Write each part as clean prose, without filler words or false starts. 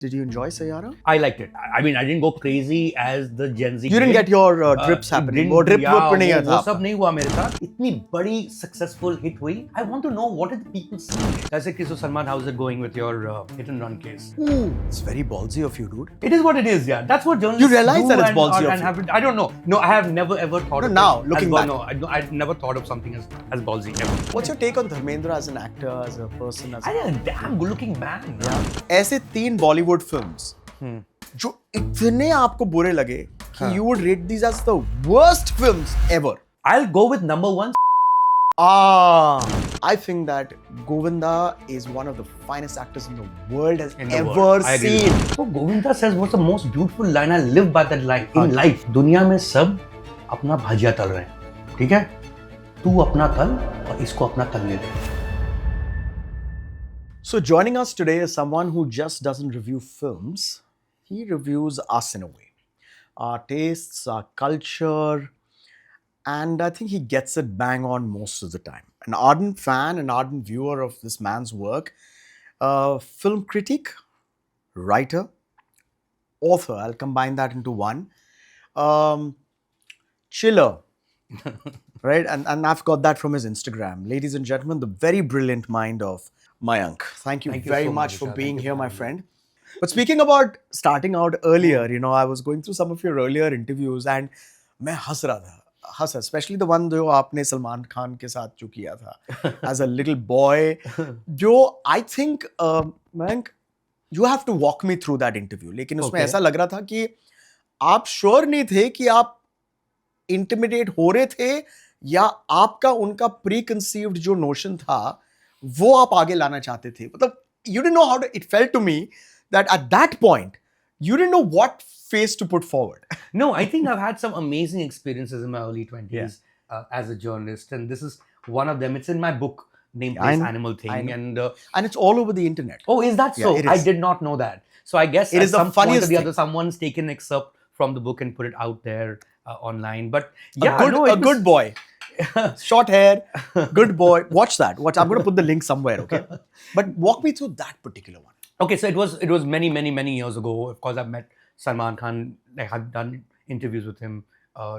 Did you enjoy Sayara? I liked it. I mean, I didn't go crazy as the Gen Z. You didn't get your drips happening. वो drip yeah, पे नहीं वो था सब आपका. नहीं हुआ मेरे साथ. इतनी बड़ी successful hit हुई. I want to know what did the people see. जैसे कि Salman, how's it going with your hit and run case? Ooh, it's very ballsy of you, dude. It is what it is, yeah. That's what journalists You realize do that it's and, ballsy of and you. have it. I don't know. No, I have never ever thought No, of now, it looking as back. No, I've never thought of something as ballsy ever. What's your take on Dharmendra as an actor, as a person? As I think a damn good-looking man. yeah. ऐसे 3 Bollywood films जो इतने आपको बुरे लगे कि you would rate these as the worst films ever. I'll go with number one. I think that Govinda is one of the finest actors in the world has In the ever world. I agree seen. with you. So Govinda says what's the most beautiful line. I live by that line in life. दुनिया में सब अपना भजिया तल रहे हैं, ठीक है? तू अपना तल और इसको अपना तलने दे. So joining us today is someone who just doesn't review films. He reviews us in a way. Our tastes, our culture, and I think he gets it bang on most of the time. An ardent fan, an ardent viewer of this man's work, film critic, writer, author. I'll combine that into one. Chiller. Right? And I've got that from his Instagram. Ladies and gentlemen, the very brilliant mind of Mayank. Thank you very so much much, for Vishal. being Thank you here, for my having me. friend. But speaking about starting out earlier, you know, I was going through some of your earlier interviews and मैं हंस रहा था, especially the one जो आपने सलमान खान के साथ जो किया था as a little boy, जो I think Mayank, you have to walk me through that interview. लेकिन उसमें Okay. ऐसा लग रहा था कि आप श्योर नहीं थे कि आप इंटिमिडेट हो रहे थे या आपका उनका प्री कंसीव्ड जो नोशन था वो आप आगे लाना चाहते थे. मतलब you didn't know how to, it felt to me that at that point you didn't know what face to put forward. No, I think I've had some amazing experiences in my early 20s Yeah. as a journalist, and this is one of them. It's in my book named I Place know, Animal I Thing, know. and And it's all over the internet. oh, is that Yeah, so? it I is. did not know that. So I guess It at is the some point or funniest the thing. other, someone's taken an excerpt from the book and put it out there online. But A yeah, good, no, a it good boy. Short hair, good boy. Watch that. Watch. I'm going to put the link somewhere, okay? But walk me through that particular one. Okay, so it was many years ago. Of course, I've met Salman Khan. Like I've done interviews with him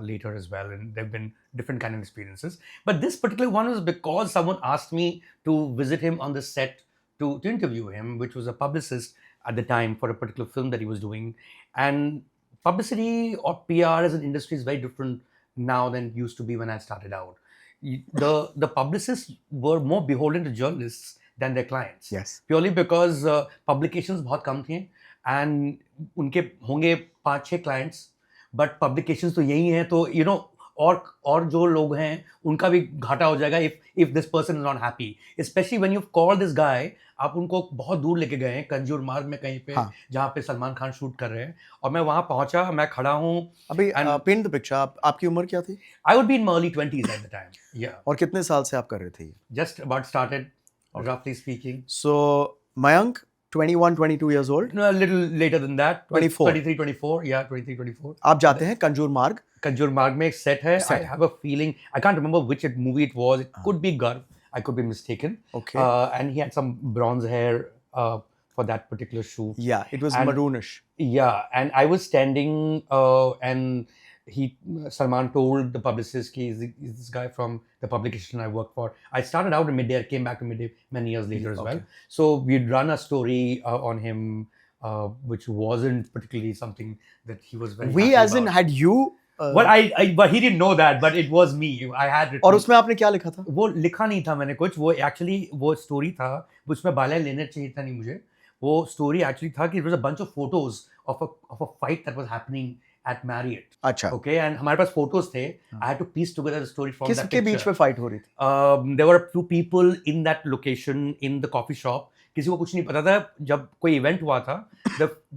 later as well, and there've been different kind of experiences. But this particular one was because someone asked me to visit him on the set to interview him, which was a publicist at the time for a particular film that he was doing. And publicity or PR as an industry is very different now than it used to be when I started out. The publicists were more beholden to journalists than their clients. Yes. Purely because publications बहुत कम थी and उनके होंगे 5-6 clients, but publications तो यही हैं, तो you know और जो लोग हैं उनका भी घाटा हो जाएगा if this person is not happy, especially when you've called this guy. आप उनको बहुत दूर लेके गए हैं कंजूर मार्ग में कहीं पे, हाँ. जहाँ पे सलमान खान शूट कर रहे हैं, और मैं वहाँ पहुँचा, मैं खड़ा हूँ. अभी paint the picture. आपकी उम्र क्या थी? I would be in my early 20s at the time. Yeah. और कितने साल से आप कर रहे थे? Just about started, roughly speaking. So Mayank, 21, 22 years old. No, a little later than that. 24. 23, 24. Yeah, 23, 24. आप जाते हैं कंजूर मार्ग. Kanjur Marg में एक set है. I have a feeling, I can't remember which movie it was. It could be Garv. I could be mistaken. Okay. And he had some bronze hair for that particular shoot. Yeah, it was And- maroonish. Yeah, and I was standing and Salman told the publicist, he's this guy from the publication I worked for. I started out in Midday, came back to Midday many years later as well. Okay. So we'd run a story on him, which wasn't particularly something that he was very We happy as in about. had you. But but he didn't know that, but it was me. I had written. और उसमें आपने क्या लिखा था? वो लिखा नहीं था मैंने कुछ, वो actually वो story था, उसमें बाला लेना चाहिए था नहीं मुझे. वो story actually था कि it was a bunch of photos of a fight that was happening at Marriott. अच्छा. Okay, and हमारे पास photos थे. I had to piece together the story from that किसके बीच picture. में फाइट हो रही थी? There were a few people in that location in the coffee shop. किसी को कुछ नहीं पता था. जब कोई event हुआ था,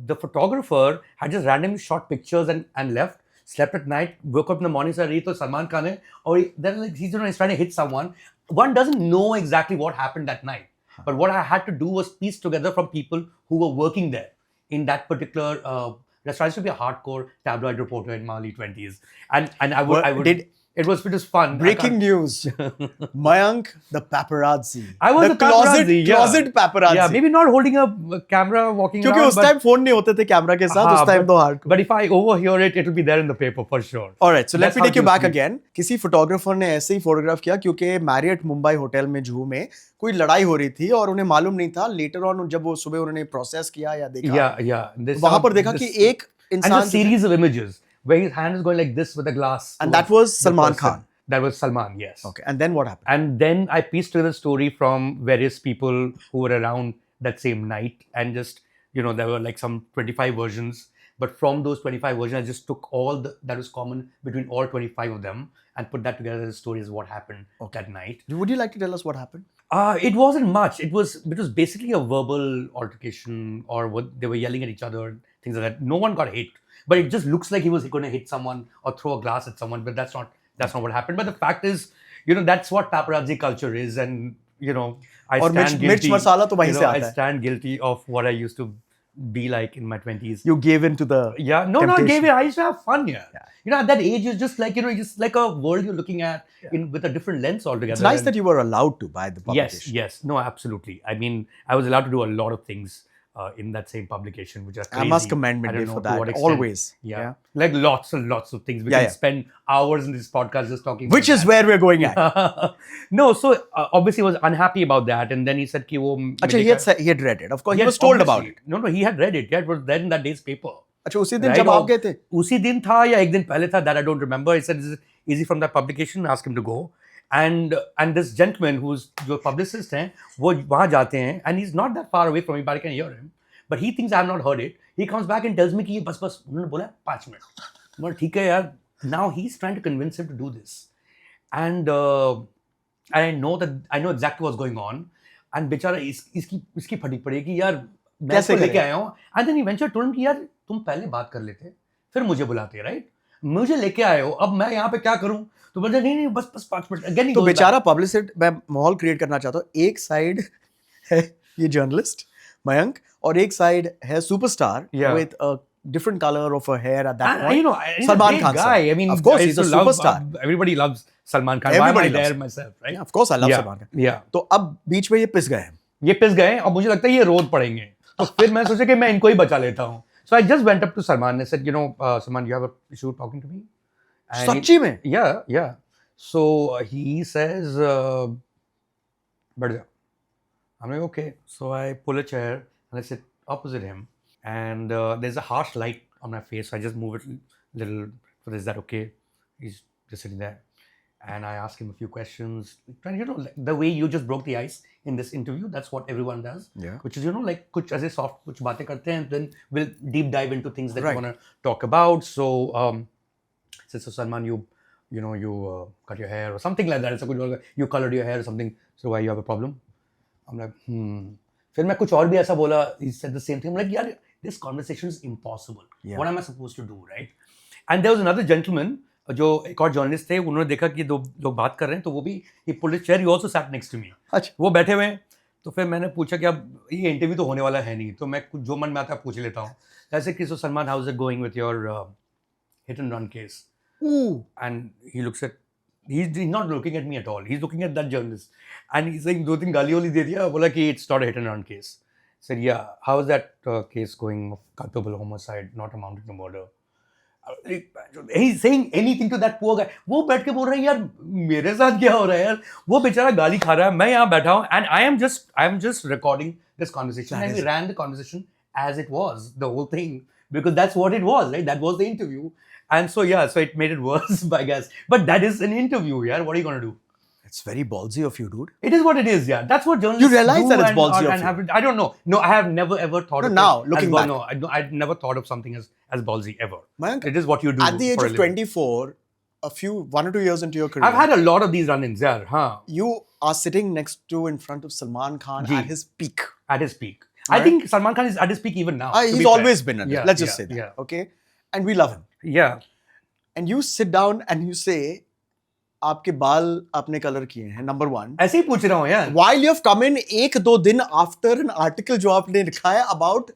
the photographer had just randomly shot pictures and left. Slept at night, woke up in the morning, said, "तो Salman Khan है." Or then like he's trying to hit someone. One doesn't know exactly what happened that night. But what I had to do was piece together from people who were working there in that particular restaurant. I used to be a hardcore tabloid reporter in my early 20s, and I would. Did It was fun. Breaking news. Mayank, the paparazzi. I was the a paparazzi, yeah. closet paparazzi. Yeah, maybe not holding a camera, walking क्योंकि around. उस time phone नहीं होते थे camera के साथ, उस time तो hardcore. But if I overhear it, it will be there in the paper for sure. Alright, so let That's me how take you it back used to be. again. किसी photographer ने ऐसे ही photograph किया क्योंकि Marriott Mumbai hotel में जूहू में कोई लड़ाई हो रही थी और उन्हें मालूम नहीं था. लेटर ऑन जब वो सुबह उन्होंने प्रोसेस किया या देखा, Yeah. वहां पर देखा कि एक and इंसान a series of images where his hand is going like this with a glass. and that was Salman Khan. That was Salman, yes. Okay, and then what happened? And then I pieced together the story from various people who were around that same night, and just, you know, there were like some 25 versions. But from those 25 versions, I just took all that was common between all 25 of them and put that together as a story as what happened that night. Would you like to tell us what happened? It wasn't much. It was basically a verbal altercation, or what they were yelling at each other, things like that. No one got hit, but it just looks like he was going to hit someone or throw a glass at someone. But that's not what happened. But the fact is, you know, that's what paparazzi culture is, and you know, I और stand मिर्च guilty. मसाला तो वहीं You से know, आता I है. stand guilty of what I used to be like in my 20s. You gave in to the Yeah, no, I temptation. gave it. I used to have fun here. Yeah. You know, at that age, it's just like, you know, just like a world you're looking at with a different lens altogether. It's nice that you were allowed to by the publication. Yes. No, absolutely. I mean, I was allowed to do a lot of things in that same publication, which are crazy. I must commend I Midday don't know for to what that. extent. Always. Yeah. Like lots and lots of things. We can spend hours in this podcast just talking Which about is where we're going at. No, so obviously he was unhappy about that. And then he said, ki wo Achha, he had read it. Of course, he Yes, was told about obviously. it. No, he had read it. Yeah, it was then in that day's paper. अच्छा उसी दिन Right, जब आप गए थे उसी दिन था या एक दिन पहले था, that I don't remember. He said, "Is it easy from that publication?" Ask him to go. And this gentleman who's जो publicist हैं, वो वहाँ जाते हैं, and he's not that far away from me, but I can hear him. But he thinks I have not heard it. He comes back and tells me कि ये बस उन्होंने बोला 5 मिनट. मैं ठीक है यार. Now he's trying to convince him to do this, and I know exactly what's going on. And बेचारा इसकी फटी पड़ी कि यार मैं इसको लेके आया हूँ. And then eventually told him कि यार तुम पहले बात कर लेते, फिर मुझे बुलाते, राइट? मुझे लेके आए हो, अब मैं यहाँ पे क्या करूँ? तो बोलते नहीं बस 5 मिनट. अगेन तो बेचारा पब्लिसिस्ट, मैं माहौल क्रिएट करना चाहता हूँ. एक साइड है ये जर्नलिस्ट मयंक और एक साइड है superstar with a different color of her hair at that point. You know, Salman Khan guy. I mean, of course he's a superstar. Everybody loves Salman Khan. Everybody Why am I loves there him. myself, right? Yeah, of course I love Salman Khan. Yeah. तो अब बीच में ये पिस गए हैं. ये पिस गए और मुझे लगता है ये रोड पड़ेंगे. तो फिर मैं सोचा कि मैं इनको ही बचा लेता हूँ. So I just went up to Salman and said, you know, Salman, you have an issue talking to me? And सच्ची में? Yeah. So he says, बैठ जा. I'm like, okay. So I pull a chair and I sit opposite him. And there's a harsh light on my face. So I just move it a little. So is that okay? He's just sitting there. And I ask him a few questions. You know, like the way you just broke the ice in this interview, that's what everyone does. Yeah. Which is, you know, like कुछ ऐसे soft कुछ बातें करते हैं, then we'll deep dive into things that Right. we want to talk about. So, so Salman, you cut your hair or something like that. So you colored your hair or something. So why you have a problem? I'm like, फिर मैं कुछ और भी ऐसा बोला. He said the same thing. I'm like, यार, this conversation is impossible. Yeah. What am I supposed to do, right? And there was another gentleman, जो एक और जर्नलिस्ट थे, उन्होंने देखा कि दो लोग बात कर रहे हैं, तो वो भी he pulled his chair, he also sat next to me. अच्छा. वो बैठे हुए हैं. तो फिर मैंने पूछा कि अब ये इंटरव्यू तो होने वाला है नहीं, तो मैं कुछ जो मन में आता है पूछ लेता हूँ. जैसे कि so Salman, how's it going with your hit and run case? Ooh. And he looks at, he's not looking at me at all. He's looking at that journalist. And he's saying, 2-3 गाली वाली दे दिया, बोला कि it's not a hit and run case. I said, yeah, how is that case going of culpable homicide, not amounting to murder? He's saying anything to that poor guy. वो बैठ के बोल रहा है यार मेरे साथ क्या हो रहा है यार. वो बेचारा गाली खा रहा है, मैं यहाँ बैठा हूँ, and I am just recording this conversation. And we ran the conversation as it was, the whole thing, because that's what it was, right? That was the interview. And so it made it worse, I guess. But that is an interview, yeah. What are you gonna do? It's very ballsy of you, dude. It is what it is, yeah. That's what journalists You realize do that it's and- ballsy and of you. I don't know. No, I have never ever thought No, of now, it looking as back. No, I've never thought of something as ballsy ever. Mayank, It is what you do. at the age for a of living. 24, 1 or 2 years into your career, I've had a lot of these run-ins, yeah. Huh. you are sitting next to in front of Salman Khan Ji. at his peak. At his peak. Right. I think Salman Khan is at his peak even now. to He's be fair. always been at it. Yeah, Let's just yeah, say that. yeah. Okay? And we love him. Yeah. And you sit down and you say, आपके बाल आपने colour किए हैं, number 1. ऐसे ही पूछ रहा हूँ यार. While you have come in 1-2 दिन after an article जो आपने लिखा है about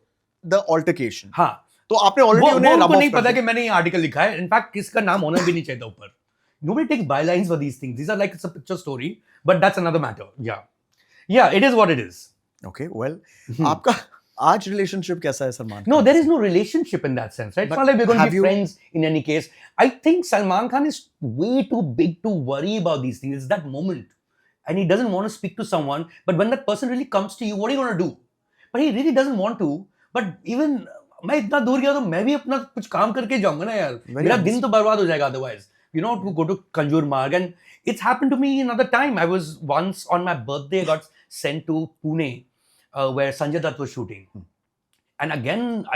the altercation. हाँ. तो आपने already वो उन्हें उनको rub off नहीं कर पता दिया. कि मैंने ये आर्टिकल लिखा है. इनफैक्ट किसका नाम होना भी नहीं चाहिए था ऊपर. nobody takes bylines for these things. These are like it's a picture story, but that's another matter. Yeah, it is what it is. Okay, well, आपका आज relationship कैसा है सलमान No, खान there से? is no relationship in that sense, right? It's But not like we're going to have be you- friends in any case. I think Salman Khan is way too big to worry about these things. It's that moment. And he doesn't want to speak to someone. But when that person really comes to you, what are you going to do? But he really doesn't want to. But even मैं इतना दूर गया तो मैं भी अपना कुछ काम करके जाऊंगा ना यार. Very मेरा honest. दिन तो बर्बाद हो जाएगा otherwise. You know, to go to Kanjur Marg. And it's happened to me another time. I was once on my birthday, I got sent to Pune, where Sanjay Dutt was shooting. And again,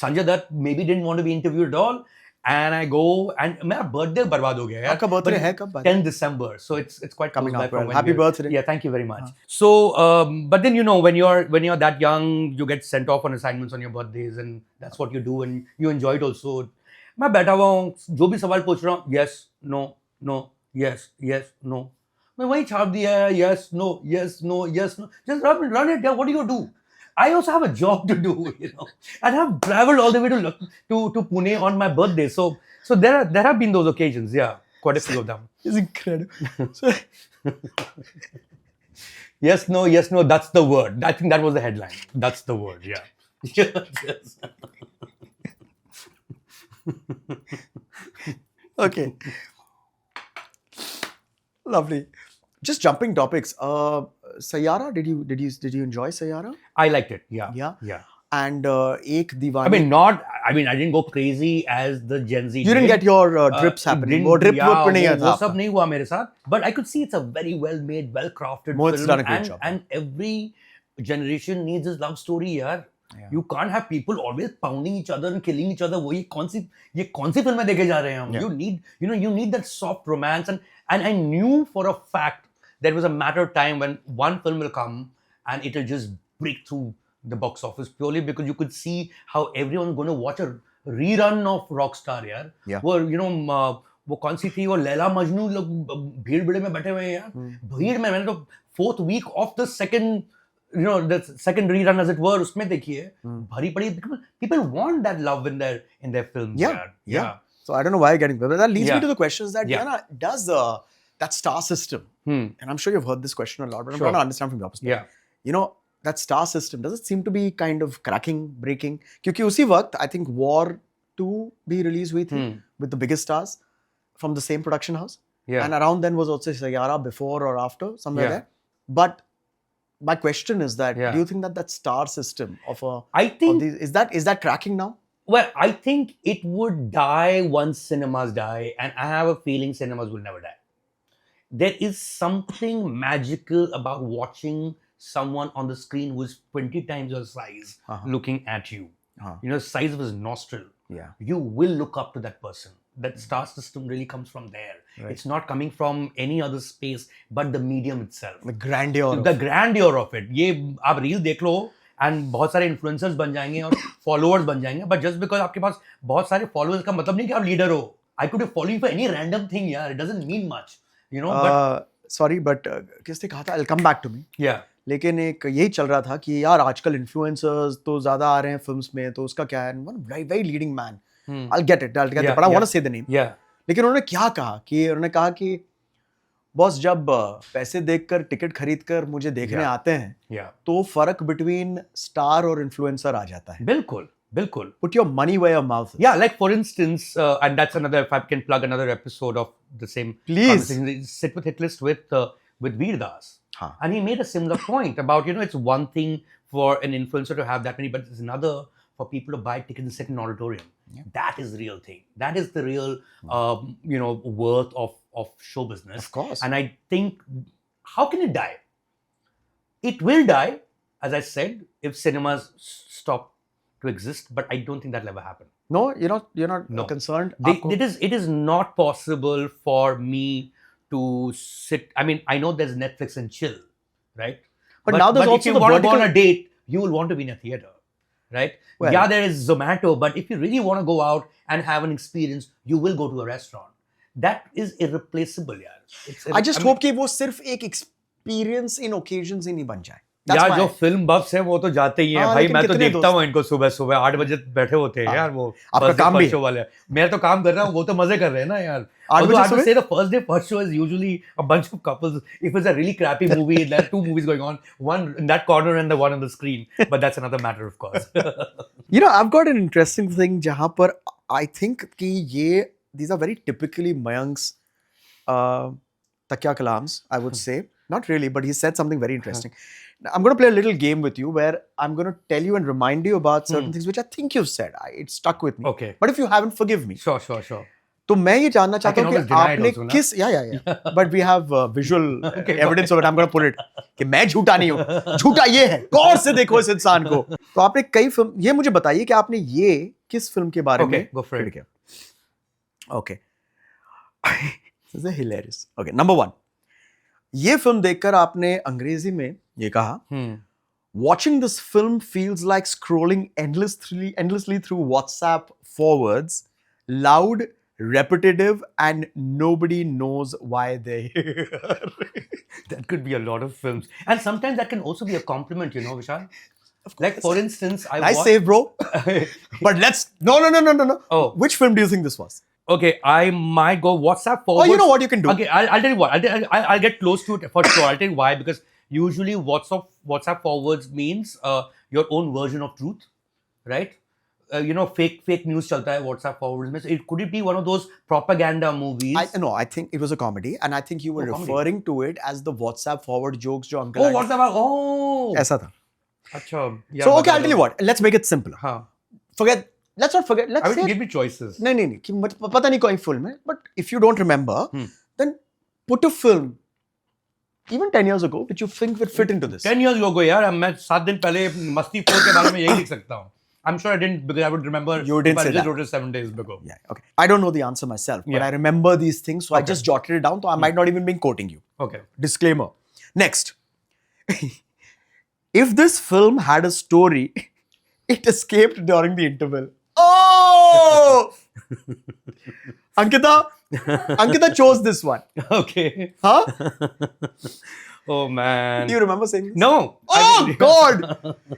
Sanjay Dutt maybe didn't want to be interviewed at all. And I go, and my birthday बर्बाद हो गया यार. आपका birthday But है कब? 10th December, so it's quite Coming close by up, from well, when happy you're- birthday. Yeah, thank you very much. So, but then you know when you're that young, you get sent off on assignments on your birthdays, and that's what you do, and you enjoy it also. मैं बैठा हुआ हूँ, जो भी सवाल पूछ रहा हूँ, yes, no, no, yes, yes, no. मैं वही छाप दिया है, yes, no, yes, no, yes, no. Just run it. Yeah, what do you do? I also have a job to do, you know, and I've traveled all the way to Pune on my birthday. So there have been those occasions, yeah, quite a few of them. It's incredible. So, Yes, no, that's the word. I think that was the headline. That's the word, yeah. Yes. okay. Lovely. Just jumping topics. Sayyara, did you enjoy Sayyara? I liked it, yeah. Yeah. And Ek Diwani. I didn't go crazy as the Gen Z you didn't get your drips happening. वो drip yeah, नहीं है वो था सब नहीं हुआ मेरे साथ. But I could see it's a very well made, well crafted Mohit's film. done a great job. And every generation needs his love story, yaar. Yeah. You can't have people always pounding each other and killing each other. वो ये कौन सी फिल्में देखे जा रहे हैं हम? Yeah. You need that soft romance, and I knew for a fact there was a matter of time when one film will come and it'll just break through the box office purely because you could see how everyone's going to watch a rerun of Rockstar, yaar. Yeah. वो कौन सी थी वो लैला मजनू लोग भीड़ भीड़ में बैठे हुए हैं यार. भीड़ में मैंने तो fourth week of the second rerun as it were उसमें देखी है. भरी पड़ी people want that love in their films. Yeah. So I don't know why you're getting, but that leads me Yeah. to the questions that Yeah. Yana, does that star system, and I'm sure you've heard this question a lot, but I'm Sure. trying to understand from your perspective. Yeah. You know, that star system, does it seem to be kind of cracking, breaking? क्योंकि उसी वक्त I think War 2 भी release हुई थी with the biggest stars from the same production house. Yeah. And around then was also Sayyara before or after, somewhere Yeah. there. But my question is that, Yeah. do you think that star system of I think these, is that cracking now? Well, I think it would die once cinemas die, and I have a feeling cinemas will never die. There is something magical about watching someone on the screen who is 20 times your size looking at you. You know, the size of his nostril. Yeah. You will look up to that person. That star system really comes from there. Right. It's not coming from any other space but the medium itself. The grandeur. The grandeur of it. ये आप reel देख लो and बहुत सारे influencers बन जाएंगे और followers बन जाएंगे. But just because आपके पास बहुत सारे followers का मतलब नहीं कि आप leader हो. I could follow you for any random thing, यार. It doesn't mean much. You know. Sorry, but किसने कहा था? I'll come back to me. Yeah. लेकिन एक यही चल रहा था कि यार आजकल इन्फ्लुएंसर्स तो ज्यादा आ रहे हैं फिल्म्स में, तो उसका क्या है? One very leading man. I'll get it, Yeah, but I want yeah. to say the name. Yeah. लेकिन उन्होंने क्या कहा कि उन्होंने कहा कि बॉस जब पैसे देकर टिकट खरीद कर मुझे देखने Yeah. आते हैं Yeah. तो फर्क बिटवीन स्टार और इन्फ्लुएंसर आ जाता है. बिल्कुल. Put your money where your mouth is. Yeah, like for instance, and that's another, if I can plug another episode of the same Please. conversation, Sit with Hitlist with Veer Das. Huh. And he made a similar point about, you know, it's one thing for an influencer to have that many, but it's another for people to buy tickets and sit in an auditorium. Yeah. That is the real thing. That is the real, worth of show business. Of course. And I think, how can it die? It will die, as I said, if cinemas stop to exist, but I don't think that'll ever happen. No, you're not No. concerned. It is not possible for me to sit. I mean, I know there's Netflix and chill, right? But now there's if also you the want to go on vertical- a date, you will want to be in a theater, right? Well- yeah, there is Zomato, but if you really want to go out and have an experience, you will go to a restaurant. That is irreplaceable, yaar. I just hope कि वो सिर्फ एक experience in occasions ही नहीं बन जाए. That's यार my- जो film बफ्स हैं वो तो जाते ही हैं हाँ, भाई. लेकिन मैं तो कितने देखता दोस्त- हूँ इनको सुबह सुबह 8 बजे बैठे होते हैं हाँ. यार वो आपका first day काम भी first show वाले. मैं तो काम कर रहा हूँ, वो तो मजे कर रहे हैं ना यार. 8 Although बजे I have to सुबह? say the first day first show is usually a bunch of couples. If it's a really crappy movie, there are two movies going on, one in that corner and the one on the screen. But that's another matter, of course. You know, I've got an interesting thing जहाँ पर I think कि ये these are very typically Mayank's takya kalams, I would say. Not really, but he said something very interesting. Now, I'm going to play a little game with you where I'm going to tell you and remind you about certain things which I think you've said. It stuck with me. Okay. But if you haven't, forgive me. Sure, sure, sure. तो मैं ये जानना चाहता can हूँ कि always deny it आपने also, ना? किस या but we have visual Okay, evidence of it. I'm going to put it कि मैं झूठा नहीं हूँ, झूठा ये है. गौर से देखो इस इंसान को. तो आपने कई फिल्म, ये मुझे बताइए कि आपने ये किस फिल्म के बारे में Okay, go for it. किया? Okay. This is hilarious. Okay, number 1. ये फिल्म देखकर आपने अंग्रेजी में ये कहा, watching this film feels like scrolling endlessly through WhatsApp forwards, loud, repetitive, and nobody knows why they're here. That could be a lot of films. And sometimes that can also be a compliment, you know, Vishal. Like, for instance, I Nice watched... save, bro. But let's... No. Oh. Which film do you think this was? Okay, I might go WhatsApp Oh, forward. you know what you can do? Okay, I'll tell you what. I'll get close to it for sure. I'll tell you why. Because usually WhatsApp forwards means your own version of truth, right? You know, fake news chalta hai WhatsApp forwards mein. So could it be one of those propaganda movies? No, I think it was a comedy, and I think you were comedy. referring to it as the WhatsApp forward jokes जो uncle. Oh, WhatsApp. Oh. ऐसा था. Achha. Yeah, So okay, I'll tell you what. Let's make it simpler. Huh. Let's not forget. Let's I say mean, give me choices. नहीं कि पता नहीं कोई film है, but if you don't remember, then put a film even 10 years ago which you think would fit into this. 10 years ago, यार मैं 7 दिन पहले मस्ती 4 के बारे में यही लिख सकता हूँ. I'm sure I didn't, because I would remember. You didn't if say I just that. wrote it 7 days ago. Yeah, okay. I don't know the answer myself, but Yeah. I remember these things, so I Okay. just jotted it down. So I might not even be quoting you. Okay. Disclaimer. Next. If this film had a story, it escaped during the interval. Oh! Ankita chose this one. Okay. Huh? Oh man. Do you remember saying this? No. Oh God!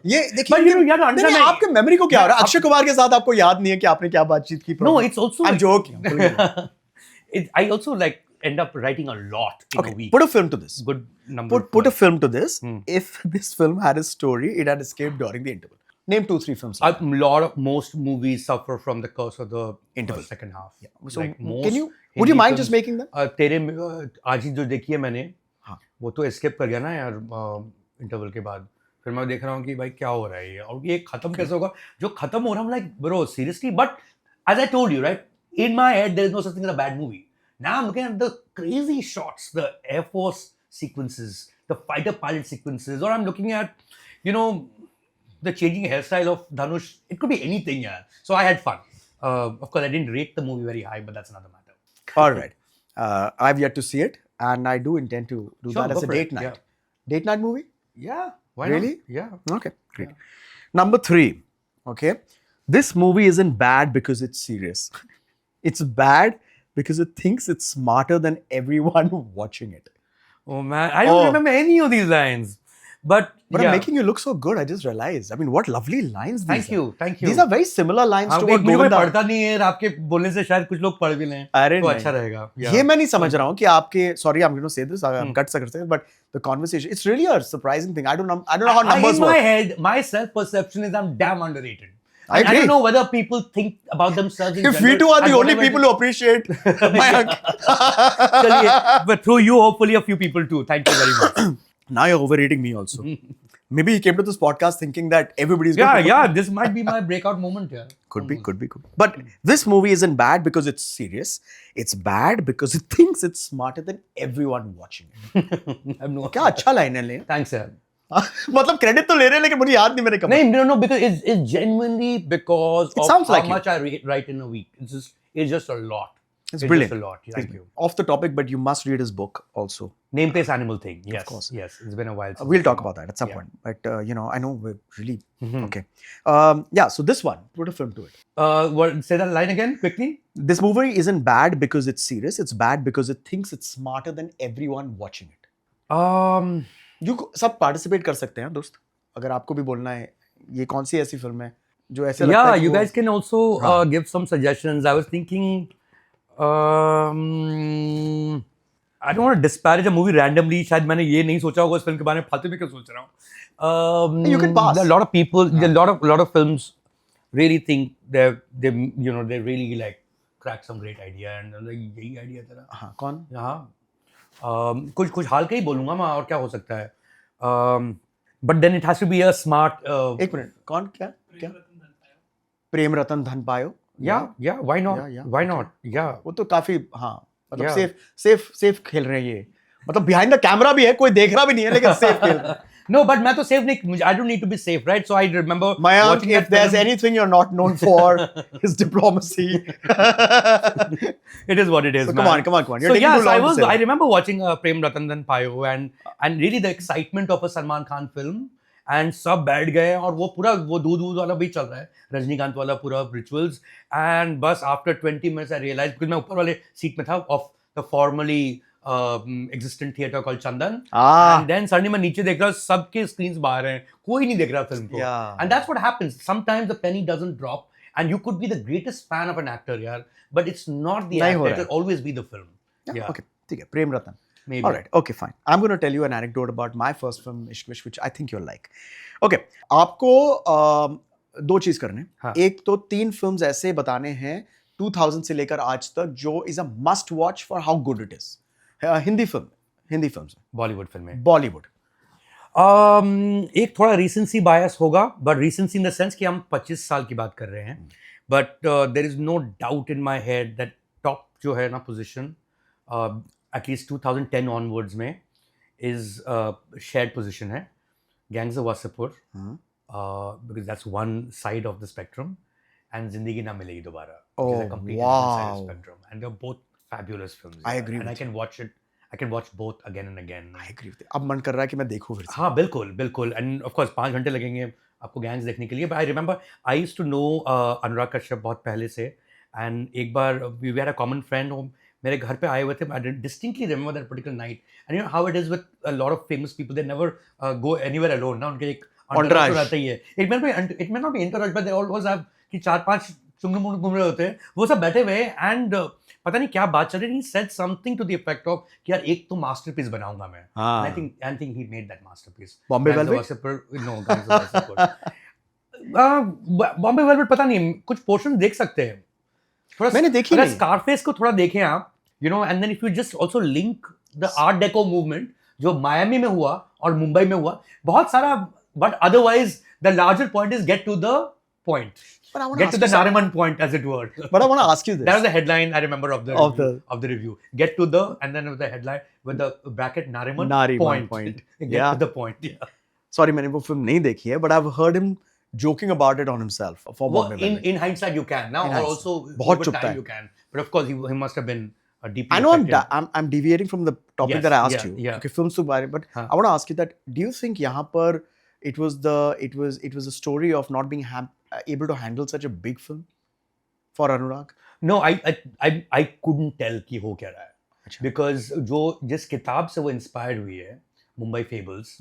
ये देखिए, But you know, you have to understand. नहीं, आपके memory को क्या हो रहा है? अक्षय कुमार के साथ आपको याद नहीं है कि आपने क्या बातचीत की? No, it's also. I'm joking. I also like end up writing a lot in a Okay, week. put a film to this. Good number. Put a of film to this. If this film had a story, it had escaped during the interval. Name 2-3 films. a lot of most movies suffer from the curse of the Interval. second half. Yeah. So Like most can you? Would Hindi you mind films- just making them? तेरे आज ही जो देखी है मैंने, हाँ. वो तो escape कर गया ना यार इंटरवल के बाद. फिर मैं देख रहा हूँ कि भाई क्या हो रहा है ये, और ये खत्म कैसे होगा? जो खत्म हो रहा है, like bro, seriously. But as I told you, right, in my head there is no such thing as a bad movie. Now I'm looking at the crazy shots, the Air Force sequences, the fighter pilot sequences, or I'm looking at, you know, the changing hairstyle of Dhanush. It could be anything, yeah. So I had fun. Of course, I didn't rate the movie very high, but that's another matter. All right. I've yet to see it, and I do intend to do Sure, that go as a for date it, night. yeah. Date night movie? Yeah. Why Really? not? Yeah. Okay, great. Number 3. Okay. This movie isn't bad because it's serious. It's bad because it thinks it's smarter than everyone watching it. Oh man, I don't Oh. remember any of these lines. But But yeah. I'm making you look so good. I just realized. I mean, what lovely lines these Thank are. you, thank you. These are very similar lines to मुझे what कोई Govinda. पढ़ता नहीं है, आपके बोलने से शायद कुछ लोग पढ़ भी लें. अरे तो नहीं. अच्छा रहेगा. ये मैं नहीं समझ रहा हूँ कि आपके, sorry, I'm going to say this, I'm cut सकते हैं, but the conversation, it's really a surprising thing. I don't know how numbers in my work. head, my self-perception is I'm damn underrated. I I don't agree. know whether people think about themselves in If we general two are and the only whatever people who appreciate Mayank. Chaliye, but through you, hopefully a few people too. Thank you very much. Now you're overrating me also. Maybe he came to this podcast thinking that everybody's going to Yeah, this might be my breakout moment here. Could be. But this movie isn't bad because it's serious. It's bad because it thinks it's smarter than everyone watching it. I have no. क्या अच्छा line है ले. Thanks, sir. मतलब credit तो ले रहे हैं लेकिन मुझे याद नहीं मेरे कब. No, because it's genuinely because of sounds how like you. much I write in a week. It's just a lot. It's brilliant. Just a lot. Thank you. Off the topic, but you must read his book also. Name, place, animal thing. Yes, course. Yes, it's been a while. since We'll I've talk seen about that at some Yeah. point. But you know, I know we're really okay. Yeah. So this one, put a film to it. Say that line again quickly. This movie isn't bad because it's serious. It's bad because it thinks it's smarter than everyone watching it. सब participate कर सकते हैं दोस्त, अगर आपको भी बोलना है ये कौन सी ऐसी फिल्म है जो ऐसे लगता Yeah, है कि you वो guys can also हाँ. give some suggestions. I was thinking, I don't want to disparage a movie randomly. शायद मैंने ये नहीं सोचा होगा इस फिल्म के बारे में, फालतू में क्यों सोच रहा हूँ. You can pass. A lot of people, हाँ. a lot of films really think they they really like crack some great idea and like यही idea तेरा. हाँ कौन? हाँ. कुछ हाल का ही बोलूँगा मैं, और क्या हो सकता है. But then it has to be a smart. एक मिनट, कौन क्या क्या? प्रेम रतन धन पायो. Yeah, why not? Yeah, Why okay. not? Yeah. वो तो काफी हाँ मतलब Yeah. सेफ खेल रहे हैं ये, मतलब बिहाइंड द कैमरा भी है, कोई देख रहा भी नहीं है लेकिन सेफ खेल रहे हैं. No, but मैं तो safe नहीं, I don't need to be safe, right? So I remember Mayank, watching if that there's film. anything you're not known for, is diplomacy. It is what it is, So man. come on. You're So taking yeah, too so long to say I that. remember watching Prem Ratan Dhan Payo and really the excitement of a Salman Khan film. And सब बैठ गए और वो पूरा वो दूध वाला भी चल रहा है, रजनीकांत वाला पूरा रिचुअल्स. एंड बस after 20 minutes I realise, because मैं ऊपर वाले सीट में था of the formerly existent theater called Chandan. And then suddenly मैं नीचे देख रहा हूँ, सबके screens बाहर हैं, कोई नहीं देख रहा फिल्म को. And that's what happens. Sometimes the penny doesn't drop, and you could be the greatest fan of an actor, यार, but it's not the actor. It will always be the film. Yeah. Okay, ठीक है, Prem Ratan. Maybe. All right, okay, fine. I'm going to tell you an anecdote about my first film, Ishq Vishk, which I think you'll like. Okay, आपको दो चीज करने. हाँ. एक तो 3 films ऐसे बताने हैं 2000 से लेकर आज तक जो is a must watch for how good it is. Hindi film Bollywood film में. बॉलीवुड. एक थोड़ा रीसेंसी बायस होगा, but recency in the sense कि हम 25 साल की बात कर रहे हैं. But there is no doubt in my head that top जो है ना पोजीशन, एटलीस्ट 2010 ऑनवर्ड्स में इज शेयर्ड पोजीशन है, Gangs of Wasseypur, because that's one side of the spectrum, and Zindagi Na मिलेगी दोबारा, which is a complete different side of spectrum, and they're both fabulous films. I agree and with I can watch both again and again. I agree with you. अब मन कर रहा है कि मैं देखूं फिर से. हाँ बिल्कुल. And of course 5 घंटे लगेंगे आपको गैंग्स देखने के लिए. But I remember I used to know Anurag Kashyap बहुत पहले से, and एक बार we had a common friend वो मेरे घर पे आए हुए थे. I distinctly remember that particular night. And you know how it is with a lot of famous people, they never go anywhere alone. ना उनके एक entourage रहता ही है. It may not be entourage, but they always have कि 4-5 चुंगड़ घूम रहे होते हैं, वो सब बैठे हुए. एंड पता नहीं क्या बात चल रही, he said something to the effect of कि यार एक तो मास्टरपीस बनाऊंगा मैं. I think he made that masterpiece. Bombay Velvet? No, Gangs of Wasseypur. Bombay Velvet पता नहीं, कुछ पोर्शन देख सकते हैं. मैंने देखी नहीं. स्कारफेस को थोड़ा देखें आप, you know, and then if you just also link the Art Deco movement जो मायामी में हुआ और मुंबई में हुआ, बहुत सारा. But otherwise the larger point is get to the point. Get to the Nariman point, as it were. But I want to ask you this. That was the headline I remember of the review. Get to the, and then with the headline with the bracket Nariman point. Get to the point. Yeah. Sorry, मैंने वो film नहीं देखी है, but I've heard him joking about it on himself. Well, in hindsight you can now, or also बहुत over time you can. But of course he must have been deeply. I know affected. I'm deviating from the topic that I asked you. Yeah. Okay, films to बारे, but I want to ask you that. Do you think यहाँ पर it was a story of not being able to handle such a big film for Anurag? No, I couldn't tell कि हो क्या रहा है. Because जिस किताब से वो इंस्पायर्ड हुई है, मुंबई फेबल्स,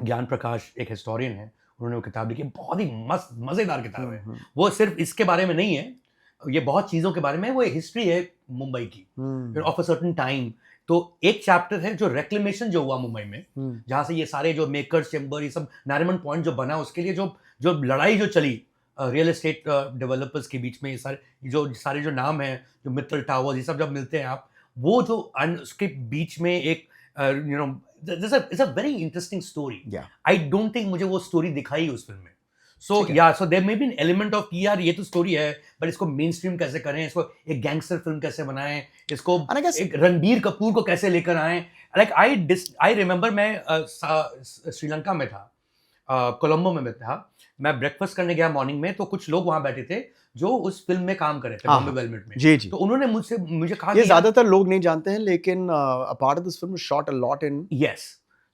ज्ञान प्रकाश एक हिस्टोरियन है, उन्होंने वो किताब लिखी, बहुत ही मस्त मजेदार किताब है. वो सिर्फ इसके बारे में नहीं है, ये बहुत चीजों के बारे में. वो हिस्ट्री है मुंबई की ऑफ अ सर्टेन टाइम. तो एक चैप्टर है जो रेक्लेमेशन जो हुआ मुंबई में, जहाँ से ये सारे जो मेकर्स चेंबर, ये सब नारिमन पॉइंट जो बना, उसके लिए जो लड़ाई जो चली रियल एस्टेट डेवलपर्स के बीच में, ये सारे जो नाम हैं, जो मित्तल टावर्स, ये सब जब मिलते हैं आप, वो जो उसके बीच में एक you know it's a very interesting story. I don't think मुझे वो स्टोरी दिखाई उस फिल्म में. So there may be an element of कि यार ये तो स्टोरी है, बट इसको मेन स्ट्रीम कैसे करें, इसको एक गैंगस्टर फिल्म कैसे बनाएं, इसको एक रणबीर कपूर को कैसे लेकर आएं. लाइक आई रिमेंबर मैं श्रीलंका में था, कोलंबो में था. मैं ब्रेकफास्ट करने गया मॉर्निंग में, तो कुछ लोग वहां बैठे थे जो उस फिल्म में काम कर रहे थे, बॉम्बे वेलवेट में. जी जी. तो उन्होंने मुझे कहा ये ज्यादातर लोग नहीं जानते हैं, लेकिन a part of this film was shot a lot in yes.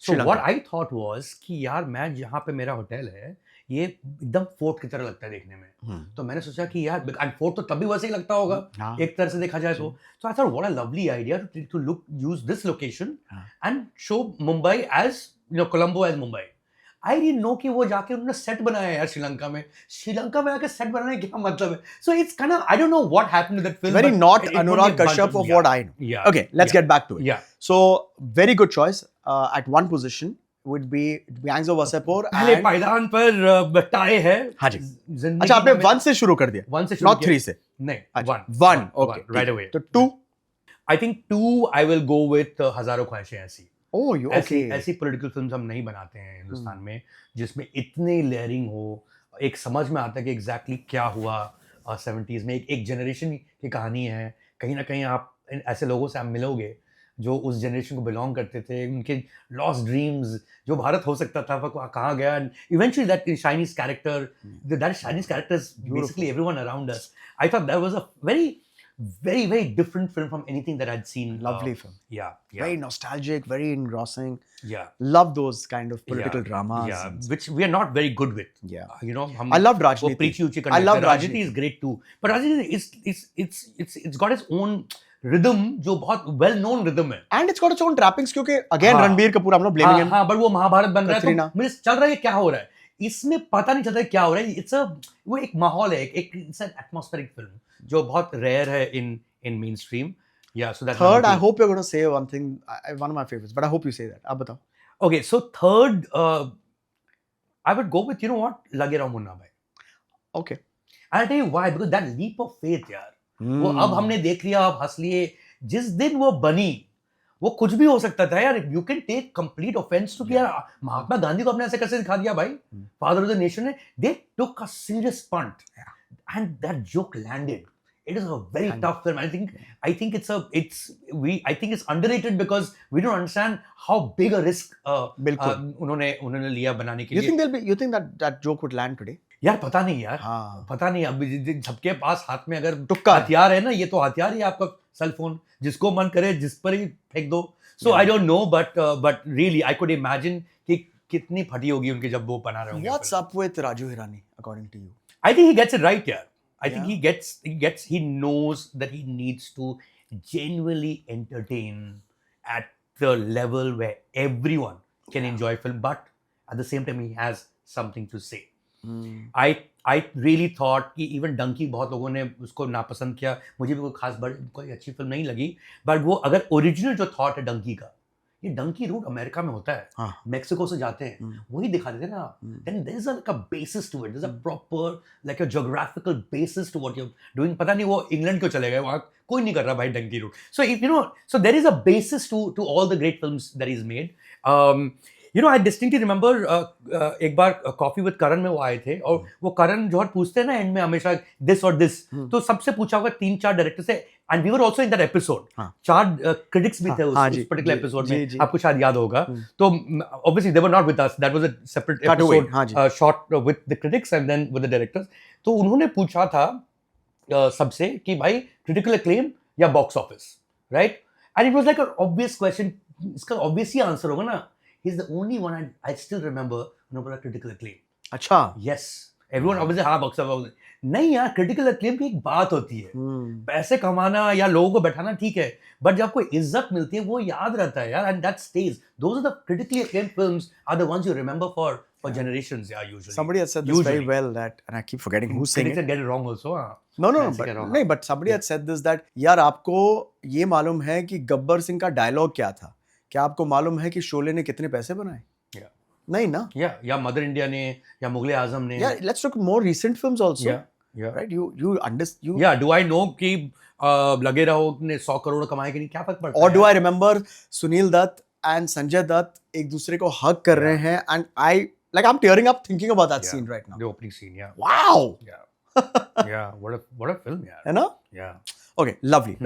So what I thought was कि यार मैं जहाँ पे मेरा होटल है, ये एकदम फोर्ट की तरह लगता है देखने में. तो मैंने सोचा कि यार फोर्ट तो तभी वैसे ही लगता होगा एक तरह से देखा जाए तो. So I thought what a lovely idea to use this location and show Mumbai as Colombo as Mumbai. I didn't know कि वो जाके उन्होंने सेट बनाया है यार श्रीलंका में. श्रीलंका में आके सेट बनाने का क्या मतलब है? So it's kind of, I don't know what happened to that film. Very but not it Anurag was a bunch Kashyap of yeah. what I know. Yeah. Okay, let's yeah. get back to it. Yeah. So, very good choice. At one position would be Gangs of Wasseypur पहले and... पायदान पर tie है. हाँ जी. जिंदगी अच्छा, आपने में 1 से शुरू कर दिया. 1 से शुरू Not 3 से. नहीं, अच्छा, 1. 1. Okay. Right away. तो 2. I think 2 I will go with हजारों ख्वाहिशें ऐसी. Oh, you okay. ऐसी पॉलिटिकल फिल्म्स हम नहीं बनाते हैं हिंदुस्तान में जिसमें इतनी लेयरिंग हो, एक समझ में आता है कि एग्जैक्टली क्या हुआ 70s में. एक जनरेशन की कहानी है. कहीं ना कहीं आप ऐसे लोगों से आप मिलोगे जो उस जनरेशन को बिलोंग करते थे, उनके लॉस्ट ड्रीम्स, जो भारत हो सकता था वो कहाँ गया. Eventually that Chinese character, that Chinese character is basically everyone around us. I thought that was a very very different film from anything that I'd seen. Lovely film. Yeah. Very nostalgic, very engrossing. Yeah. Love those kind of political Yeah. dramas. Yeah, and- which we are not very good with. Yeah. हम I loved वो Rajniti. preachy ऊंची I करने love पे. Rajniti Rajniti. is great too. But Rajniti it's got its own rhythm जो बहुत well known rhythm है. And it's got its own trappings क्योंकि again हाँ. Ranbir Kapoor, I'm not blaming him. हाँ, but वो महाभारत बन रहा है Katrina. तो मुझे चल रहा है क्या हो रहा है. इसमें पता नहीं चलता है क्या हो रहा है. वो एक माहौल है, एक it's an atmospheric film जो बहुत rare है in mainstream. Yeah, so that's Third, I hope you're going to say one thing, one of my favorites, but I hope you say that. आप बताओ. Okay, so third, I would go with, you know what, Lage Rao Munna Bhai. Okay. I'll tell you why, because that leap of faith यार, वो अब हमने देख लिया, अब हंस लिए. जिस दिन वो बनी, वो कुछ भी हो सकता था यार. You can take complete offense to कि यार महात्मा गांधी को अपने ऐसे कैसे दिखा दिया भाई, father of the nation ने. They took a serious punt, and that joke landed. It is a very tough film. I think it's underrated because we don't understand how big a risk उन्होंने लिया बनाने के लिए. You think that joke would land today? यार पता नहीं यार. हाँ. पता नहीं. अब सबके पास हाथ में अगर टुक्का हथियार है ना, ये तो हथियार ही है आपका सेल फोन. जिसको मन करे जिस पर ही फेंक दो. So I don't know, but really I could imagine कि कितनी फटी होगी उनकी जब वो बना रहे होंगे. What's up with Raju Hirani according to you? I think he gets it right यार. I think he knows that he needs to genuinely entertain at the level where everyone can enjoy film, but at the same time he has something to say. I really thought कि even Donkey बहुत लोगों ने उसको नापसंद किया. मुझे भी कोई खास कोई अच्छी फिल्म नहीं लगी. बट वो अगर ओरिजिनल जो थॉट है डंकी का, ये डंकी रूट अमेरिका में होता है. हाँ. मेक्सिको से जाते हैं, वही दिखा देते हैं ना. Then there's like a basis to it. There's a proper like a geographical basis to what you're doing. पता नहीं वो इंग्लैंड क्यों चले गए, वहाँ कोई नहीं कर रहा भाई donkey route. So if so there is a basis to all the great films that he's made. I distinctly remember एक बार कॉफी विद करण में वो आए थे और वो करण जौहर पूछते हैं ना एंड में हमेशा दिस और दिस. तो सबसे पूछा होगा 3-4 डायरेक्टर से. And we were also in that episode. 4 critics भी थे उस पर्टिकुलर एपिसोड में. आपको शायद याद होगा. तो obviously they were not with us. That was a separate episode shot with the critics and then with the directors. तो उन्होंने पूछा था सबसे कि भाई क्रिटिकल एक्लेम या box office, right? And it was like a obvious question. इसका obvious ही आंसर होगा ना. He's the only one I still remember who critical acclaim. अच्छा. Yes. Everyone obviously हाँ box office. नहीं यार, critical acclaim की एक बात होती है. पैसे कमाना या लोगों को बैठाना ठीक है, बट जब कोई इज्जत मिलती है वो याद रहता है यार, and that stays. Those are the critically acclaimed films are the ones you remember for generations. Yeah, usually. Somebody has said this very well that, and I keep forgetting who's saying it. Critics get it wrong also. No, नहीं, but somebody had said this that यार आपको ये मालूम है कि गब्बर सिंह का dialogue क्या था? क्या आपको मालूम है कि शोले ने कितने पैसे बनाए? नहीं ना? या मदर इंडिया ने या मुगले आजम ने. Let's look more recent films also. Right? You understand? Yeah. Do I know कि लगे रहो ने 100 करोड़ कमाए कि नहीं, क्या फर्क पड़ता है? Or do I remember Sunil Dutt and Sanjay Dutt एक दूसरे को hug कर रहे हैं and I'm tearing up thinking about that scene right now. The opening scene, yeah. Wow. Yeah. What a film, yeah. है ना? Yeah. Okay, lovely.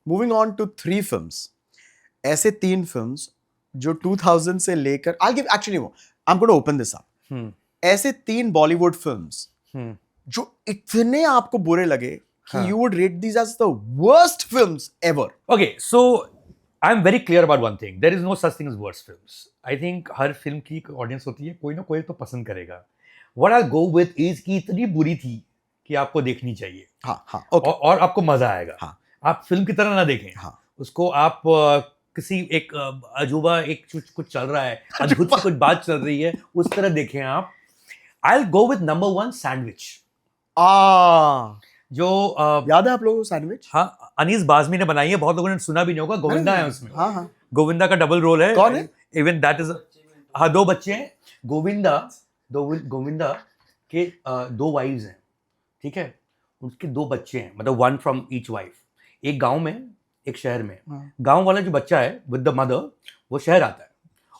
Moving on to 3 films. ऐसे 3 films जो 2000 से लेकर I'm going to open this up. ऐसे 3 Bollywood films जो इतने आपको बुरे लगे कि you would rate these as the worst films ever. Okay, so I'm very clear about one thing. There is no such thing as worst films. I think her film की audience होती है, कोई ना कोई तो पसंद करेगा. What I'll go with is कि इतनी बुरी थी कि आपको देखनी चाहिए. हाँ, okay. और आपको मजा आएगा. आप फिल्म की तरह ना देखें. उसको आप किसी एक अजूबा एक कुछ चल रहा है, अद्भुत सी कुछ बात चल रही है, उस तरह देखें आप. I'll go with number 1 sandwich. जो याद है आप लोगों को सैंडविच? हाँ, अनीस बाज़मी ने बनाई है, बहुत लोगों ने सुना भी नहीं होगा. गोविंदा है उसमें. हाँ हाँ. गोविंदा का डबल रोल है. कौन है? इवन दैट इज, हाँ 2 बच्चे हैं. गोविंदा के 2 वाइफ्स हैं, ठीक है. उसके 2 बच्चे हैं, मतलब 1 फ्रॉम ईच वाइफ. एक गांव में, एक शहर में. हाँ. गांव वाला जो बच्चा है विद द मदर, वो शहर आता है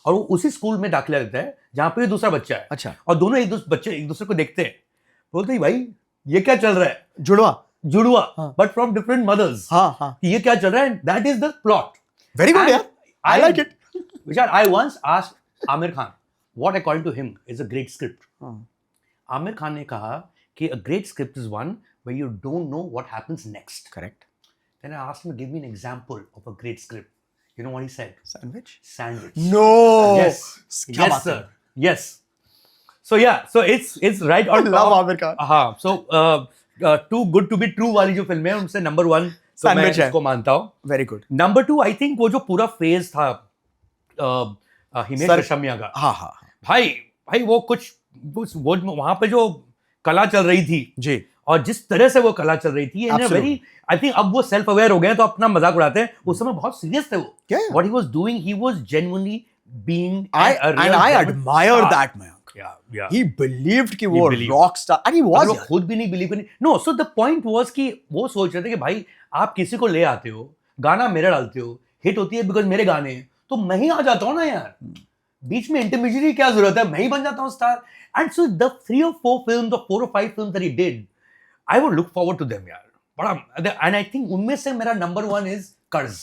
और वो उसी स्कूल में दाखिला लेता है जहाँ पे दूसरा बच्चा है. अच्छा. और दोनों बच्चे एक दूसरे को देखते हैं, बोलते हैं भाई ये क्या चल रहा है, जुड़वा, हाँ. But from different mothers. हाँ हाँ. ये क्या चल रहा है, that is the plot. Very good यार, I like it. Vishal, I once asked Amir Khan what according to him is a great script. Aamir Khan ने कहा कि a great script is one where you don't know what happens next. Correct. Then I asked him to give me an example of a great script. You know what he said? Sandwich. No. Yes. Yes, sir. Yes. So yeah, so it's right on top. Love Amir Khan. हाँ, so too good to be true वाली जो film है उनसे number 1 तो मैं इसको मानता हूँ. Very good. Number 2 I think वो जो पूरा फेज था हिमेश रेशमिया का. हाँ हाँ. भाई वो कुछ वो वहां पे जो कला चल रही थी जी, और जिस तरह से वो कला चल रही थी, वेरी आई थिंक अब वो सेल्फ अवेयर हो गए हैं तो अपना मजाक उड़ाते हैं. उस समय बहुत सीरियस थे वो. What he was doing, he was genuinely being I admire that man. Yeah. He believed कि वो rock star, and he was. वो खुद भी नहीं बिलीव करनी. No, so the point was कि वो सोच रहे थे कि भाई आप किसी को ले आते हो, गाना मेरा डालते हो, हिट होती है बिकॉज मेरे गाने हैं, तो मैं ही आ जाता हूँ ना यार. बीच में इंटरमीडिएट क्या जरूरत है, मैं ही बन जाता हूँ star. And so the 3 or 4 films or 4 or 5 films that he did, I would look forward to them यार. बड़ा, and I think उनमें से मेरा number 1 is कर्ज.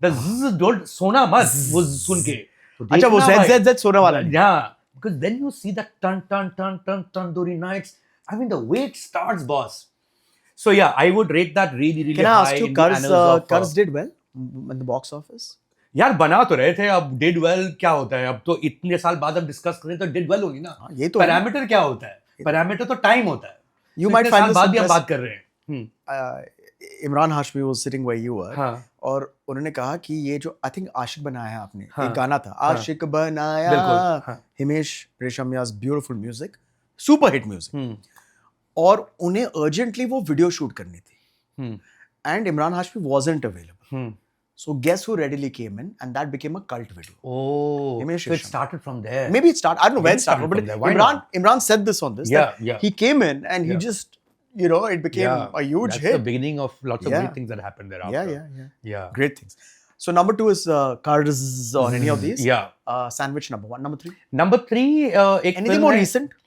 The don't सोना मत वो सुन के. अच्छा वो Z सोना वाला. Yeah, because then you see that tan tandoori nights. I mean the way it starts, boss. So yeah, I would rate that really Can I high. ask you, कर्ज did well in the box office? यार बना तो रहे थे, अब did well क्या होता है, अब तो इतने साल बाद अब डिस्कस करें तो did well होगी ना. ये तो पैरामीटर क्या होता है, पैरामीटर तो टाइम होता है. You might find this बाद भी हम बात कर रहे हैं. Imran Hashmi was sitting where you were. हाँ. और उन्होंने कहा कि ये जो आई थिंक आशिक बनाया है आपने, हाँ. एक गाना था आशिक बनाया, बिल्कुल. Himesh रेशमिया's beautiful music, super hit music. और उन्हें urgently वो वीडियो शूट करनी थी. And Imran Hashmi wasn't available. So guess who readily came in, and that became a cult video. Oh, Himesh so it Reshammiya. started from there. Maybe it started. I don't know where it started, but from there. Why not? Imran said this on this. Yeah, that yeah. He came in and he Yeah. just, you know, it became a huge That's hit. the beginning of lots of Yeah. great things that happened thereafter. Yeah. Great things. So number 2 is Cars on any of these. Yeah. Sandwich number 1. Number 3. Number 3 एक Anything film more है. recent?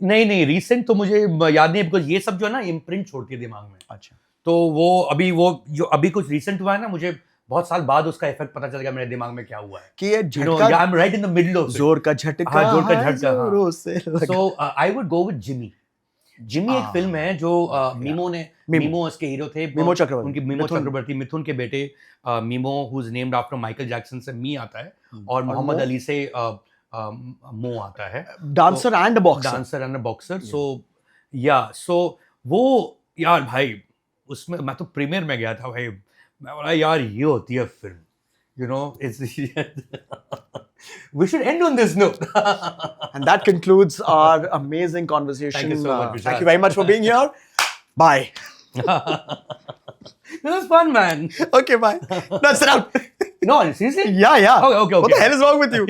नहीं recent तो मुझे याद नहीं है, because ये सब जो है ना इम्प्रिंट छोड़ती है दिमाग में. अच्छा. तो वो जो अभी कुछ recent हुआ है ना, मुझे बहुत साल बाद उसका इफेक्ट पता चल गया मेरे दिमाग में क्या हुआ है. कि ये झटका. I'm right in the middle of it. जोर का झटका. हाँ, जोर का झटका. जोरों से लगा. So I would go with Jimmy. Jimmy एक फिल्म है जो मीमो उसके हीरो थे. मीमो चक्रवर्ती. उनकी मीमो चक्रवर्ती, मिथुन के बेटे memo, who is named after Michael Jackson से मी आता है और मोहम्मद अली से मो आता है. Dancer and boxer. सो वो यार भाई उसमें मैं तो प्रीमियर में गया था भाई. मैं बोला यार ये होती है film. You know, we should end on this note. And that concludes our amazing conversation. Thank you so much, Vishal. Thank you very much for being here. Bye. This was fun, man. Okay, bye. No, sit down. No, seriously? Yeah. Okay. What the hell is wrong with you?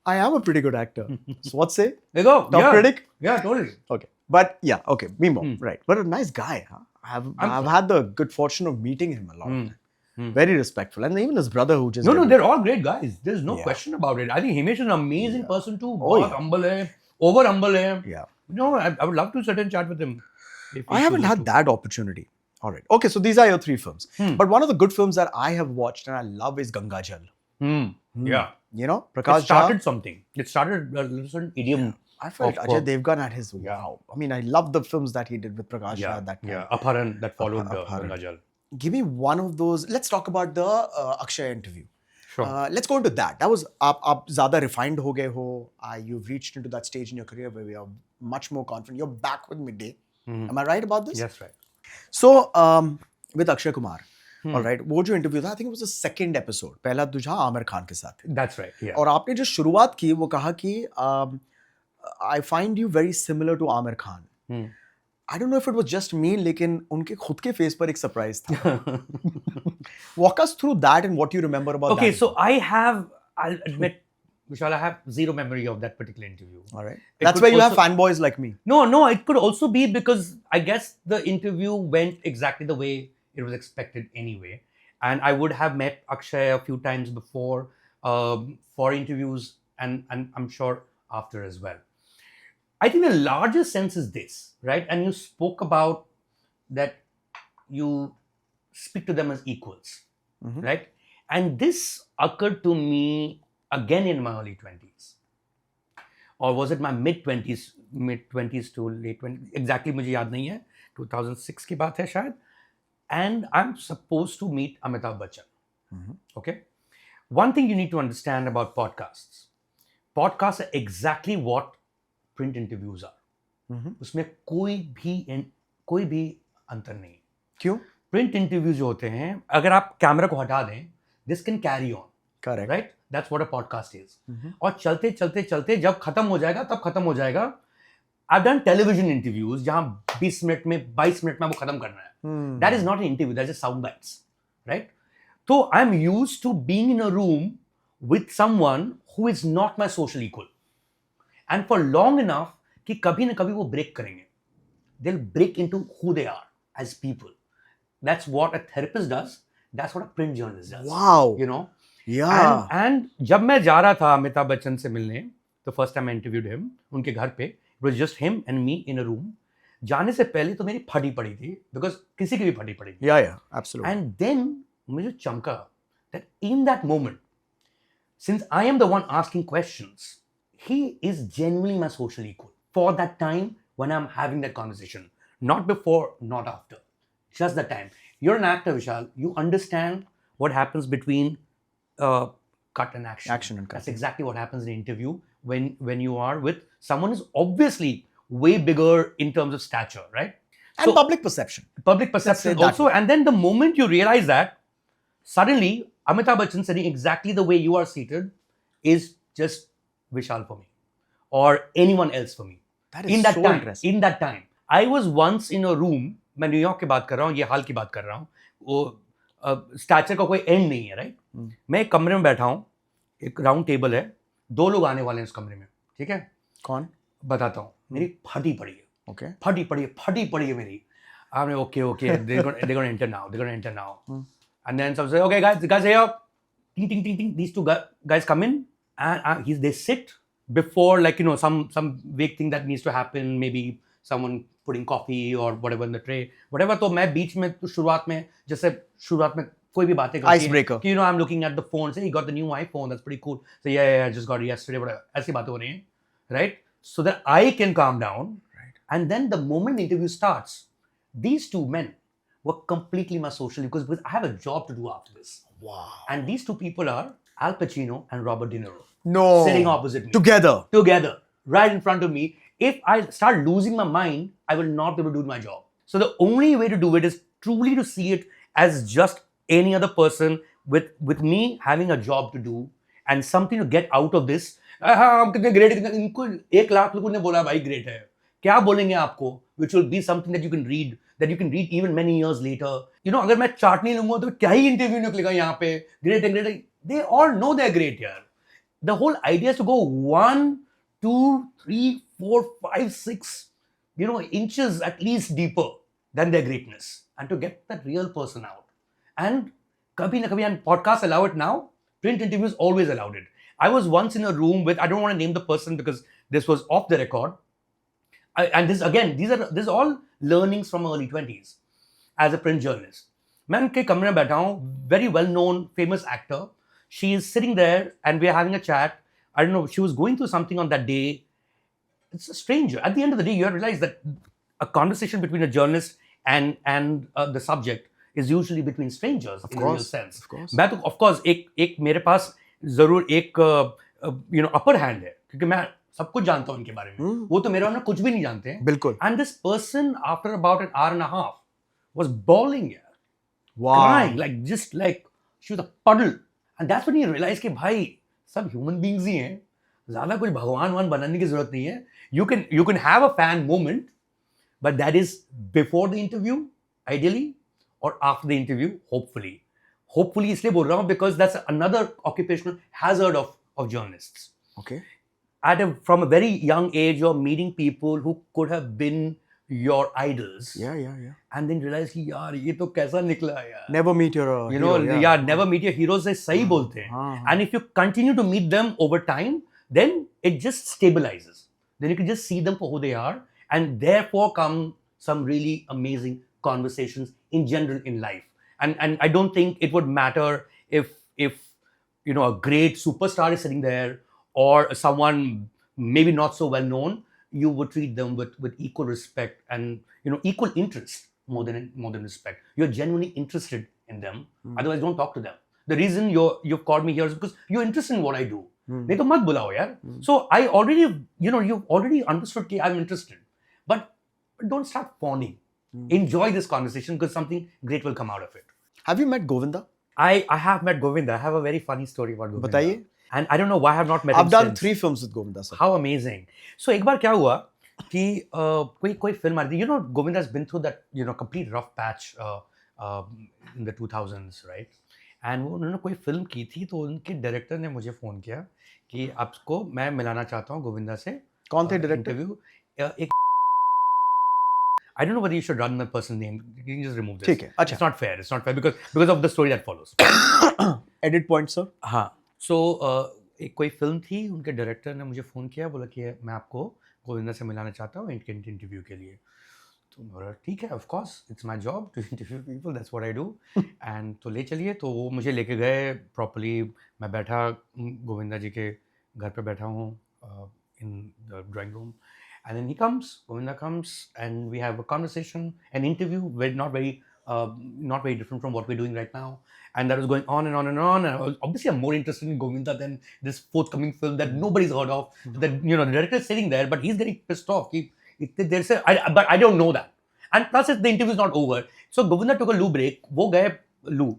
I am a pretty good actor. So what say? There you go. Top critic? Yeah, totally. Okay. But yeah, okay. Mimo, right. But a nice guy, huh? I've had the good fortune of meeting him a lot. Very respectful. And even his brother who just... No, they're all great guys. There's no question about it. I think Himesh is an amazing person too. बहुत humble है, over humble है. Yeah. No, I would love to sit and chat with him. I haven't had that opportunity. All right. Okay, so these are your 3 films. But one of the good films that I have watched and I love is Ganga Jal. Yeah. You know, Prakash It started something. It started a certain idiom. I felt Ajay Devgan at his wow. I mean, I love the films that he did with Prakash Raj. That time. Apharan that followed Ganga Jal. Give me one of those. Let's talk about the Akshay interview. Sure. Let's go into that. That was आप ज़्यादा refined हो गए हो. You've reached into that stage in your career where you are much more confident. You're back with Midday. Am I right about this? Yes, right. So, with Akshay Kumar, Hmm. all right, वो जो interview था, I think it was the second episode. पहला तुझा आमिर खान के साथ थे. That's right. Yeah. और आपने जो शुरुआत की, वो कहा कि I find you very similar to Amir Khan. Hmm. I don't know if it was just me, लेकिन उनके खुद के फेस पर एक सरप्राइज था. Walk us through that and what you remember about Okay, that. so I'll admit, Vishal, I have zero memory of that particular interview. All right. It That's could where you have also- fanboys like me. No, it could also be because I guess the interview went exactly the way it was expected anyway. And I would have met Akshay a few times before for interviews and I'm sure after as well. I think the larger sense is this, right? And you spoke about that you speak to them as equals, Mhm. right? And this occurred to me again in my early 20s. Or was it my mid 20s to late 20s? Exactly मुझे याद नहीं है. 2006 की बात है शायद. And I'm supposed to meet Amitabh Bachchan. Mhm. Okay? One thing you need to understand about podcasts. Podcasts are exactly what print interviews are. Mhm. उसमें कोई भी अंतर नहीं. क्यों? Print interviews जो होते हैं, अगर आप कैमरा को हटा दें, this can carry on. Correct. Right? That's what a podcast is. Mhm. और चलते जब खत्म हो जाएगा तब खत्म हो जाएगा. I've done television interviews जहां 20 मिनट में 22 मिनट में वो खत्म करना है. Hmm. That is not an interview, that's just sound bites, right? So I'm used to being in a room with someone who is not my social equal. And for long enough कि कभी ना कभी वो break करेंगे. They'll break into who they are as people. That's what a therapist does. That's what a print journalist does. Wow. You know? Yeah. And जब मैं जा रहा था अमिताभ बच्चन से मिलने, the first time I interviewed him, उनके घर पे, it was just him and me in a room. जाने से पहले तो मेरी फटी पड़ी थी, because किसी की भी फटी पड़ी थी. Yeah, absolutely. And then मुझे चमका that in that moment, since I am the one asking questions, he is genuinely my social equal for that time when I'm having that conversation. Not before, not after. Just the time. You're an actor, Vishal. You understand what happens between cut and action. Action and cut. That's exactly what happens in an interview when you are with someone who's obviously way bigger in terms of stature, right? And So- public perception. Public say perception that also. And then the moment you realize that, suddenly Amitabh Bachchan sitting exactly the way you are seated is just Vishal for me or anyone else for me. That is In that so time, interesting. in that time, I was once in a room. मैं New York की बात कर रहा हूँ, ये हाल की बात कर रहा हूँ. वो स्टैचर का कोई एंड नहीं है, राइट? मैं एक कमरे में बैठा हूँ, एक राउंड टेबल है, 2 लोग आने वाले हैं उस कमरे में, ठीक है? कौन? बताता हूँ. मेरी फटी पड़ी है. Okay. फटी पड़ी है मेरी. I'm like, okay, they're gonna enter now. And then some say, okay, guys here, ting. These two guys come in, and they sit before, like, you know, some big thing that needs to happen, maybe someone putting coffee or whatever in the tray, whatever. तो मैं बीच में तो शुरुआत में कोई भी बातें करती है, Icebreaker. कि, you know, I'm looking at the phone, say, you got the new iPhone, that's pretty cool. So yeah, I just got it yesterday, whatever. ऐसी बातें हो रही हैं, right? So that I can calm down. And then the moment the interview starts, these two men were completely my social because I have a job to do after this. Wow. And these two people are Al Pacino and Robert De Niro No. sitting opposite me. Together. Right in front of me. If I start losing my mind, I will not be able to do my job. So the only way to do it is truly to see it as just any other person with me having a job to do and something to get out of this. हाँ, हम कितने great हैं, इनको 1 लाख लोगों ने बोला भाई great है. क्या बोलेंगे आपको? Which will be something that you can read even many years later. You know, अगर मैं चार्ट नहीं लूंगा तो क्या ही इंटरव्यू निकलेगा यहाँ पे? Great है. They all know they're great here. The whole idea is to go 1, 2, 3, 4, 5, 6, you know, inches at least deeper than their greatness and to get that real person out. And kabhi na kabhi, and podcasts allow it now. Print interviews always allowed it. I was once in a room with, I don't want to name the person because this was off the record. And this again, these are all learnings from early 20s as a print journalist. मैं उनके कमरे में बैठा हूँ, very well known, famous actor. She is sitting there and we are having a chat. I don't know, she was going through something on that day. It's a stranger. At the end of the day, you have to realize that a conversation between a journalist and the subject is usually between strangers in a real sense. Of course. मैं तो of course एक मेरे पास जरूर एक you know upper hand है क्योंकि मैं सब कुछ जानता हूँ उनके बारे में, हम्म, वो तो मेरे बारे में कुछ भी नहीं जानते हैं. बिल्कुल. And this person, after about an hour and a half, was bawling, yeah, Wow. crying, like just like she was a puddle. And that's when he realized कि भाई सब human beings ही हैं, ज़्यादा कुछ भगवान वान बनाने की जरूरत नहीं है. You can have a fan moment, but that is before the interview, ideally, or after the interview, hopefully. Hopefully इसलिए बोल रहा हूँ because that's another occupational hazard of journalists. Okay. From a very young age, you're meeting people who could have been your idols, Yeah, yeah, yeah. and then realize कि यार ये तो कैसा निकला यार. Never meet your You hero, know, yeah. never meet your heroes से सही बोलते हैं. हाँ, हाँ. And if you continue to meet them over time, then it just stabilizes. Then you can just see them for who they are, and therefore come some really amazing conversations in general in life. And I don't think it would matter if you know a great superstar is sitting there or someone maybe not so well known. You would treat them with equal respect and equal interest more than respect. You're genuinely interested in them. Otherwise, don't talk to them. The reason you've called me here is because you're interested in what I do. नहीं तो मत बुलाओ यार. So I already, you've already understood कि I'm interested. But don't start fawning. Enjoy this conversation because something great will come out of it. Have you met Govinda? I have met Govinda. I have a very funny story about Govinda. बताइए. And I don't know why I have not met I've him done since. 3 films with Govinda sir. How amazing. So एक बार क्या हुआ कि कोई film आ रही थी. Govinda has been through that complete rough patch in the 2000s, right? And वो उन्होंने कोई फिल्म की थी तो उनके डायरेक्टर ने मुझे फ़ोन किया कि आपको मैं मिलाना चाहता हूँ गोविंदा से. कौन थे डायरेक्टर? इंटरव्यू एक I don't know whether you should run the person's name. You can just remove this. ठीक है. अच्छा. It's not fair. It's not fair because of the story that follows. Edit point sir. हाँ. So एक कोई film थी, उनके director ने मुझे फ़ोन किया, बोला कि मैं आपको गोविंदा से मिलाना चाहता हूँ इंटरव्यू के लिए. तो बोला ठीक है, of course it's my job to interview people, that's what I do. And तो ले चलिए. तो वो मुझे लेके गए प्रॉपर्ली. मैं बैठा गोविंदा जी के घर पे बैठा हूँ in the drawing room. And then Govinda comes, and we have a conversation, an interview, not very different from what we're doing right now. And that was going on and on and on. And obviously, I'm more interested in Govinda than this forthcoming film that nobody's heard of. That the director is sitting there, but he's getting pissed off. But I don't know that. And plus, the interview is not over. So Govinda took a loo break. वो गए loo.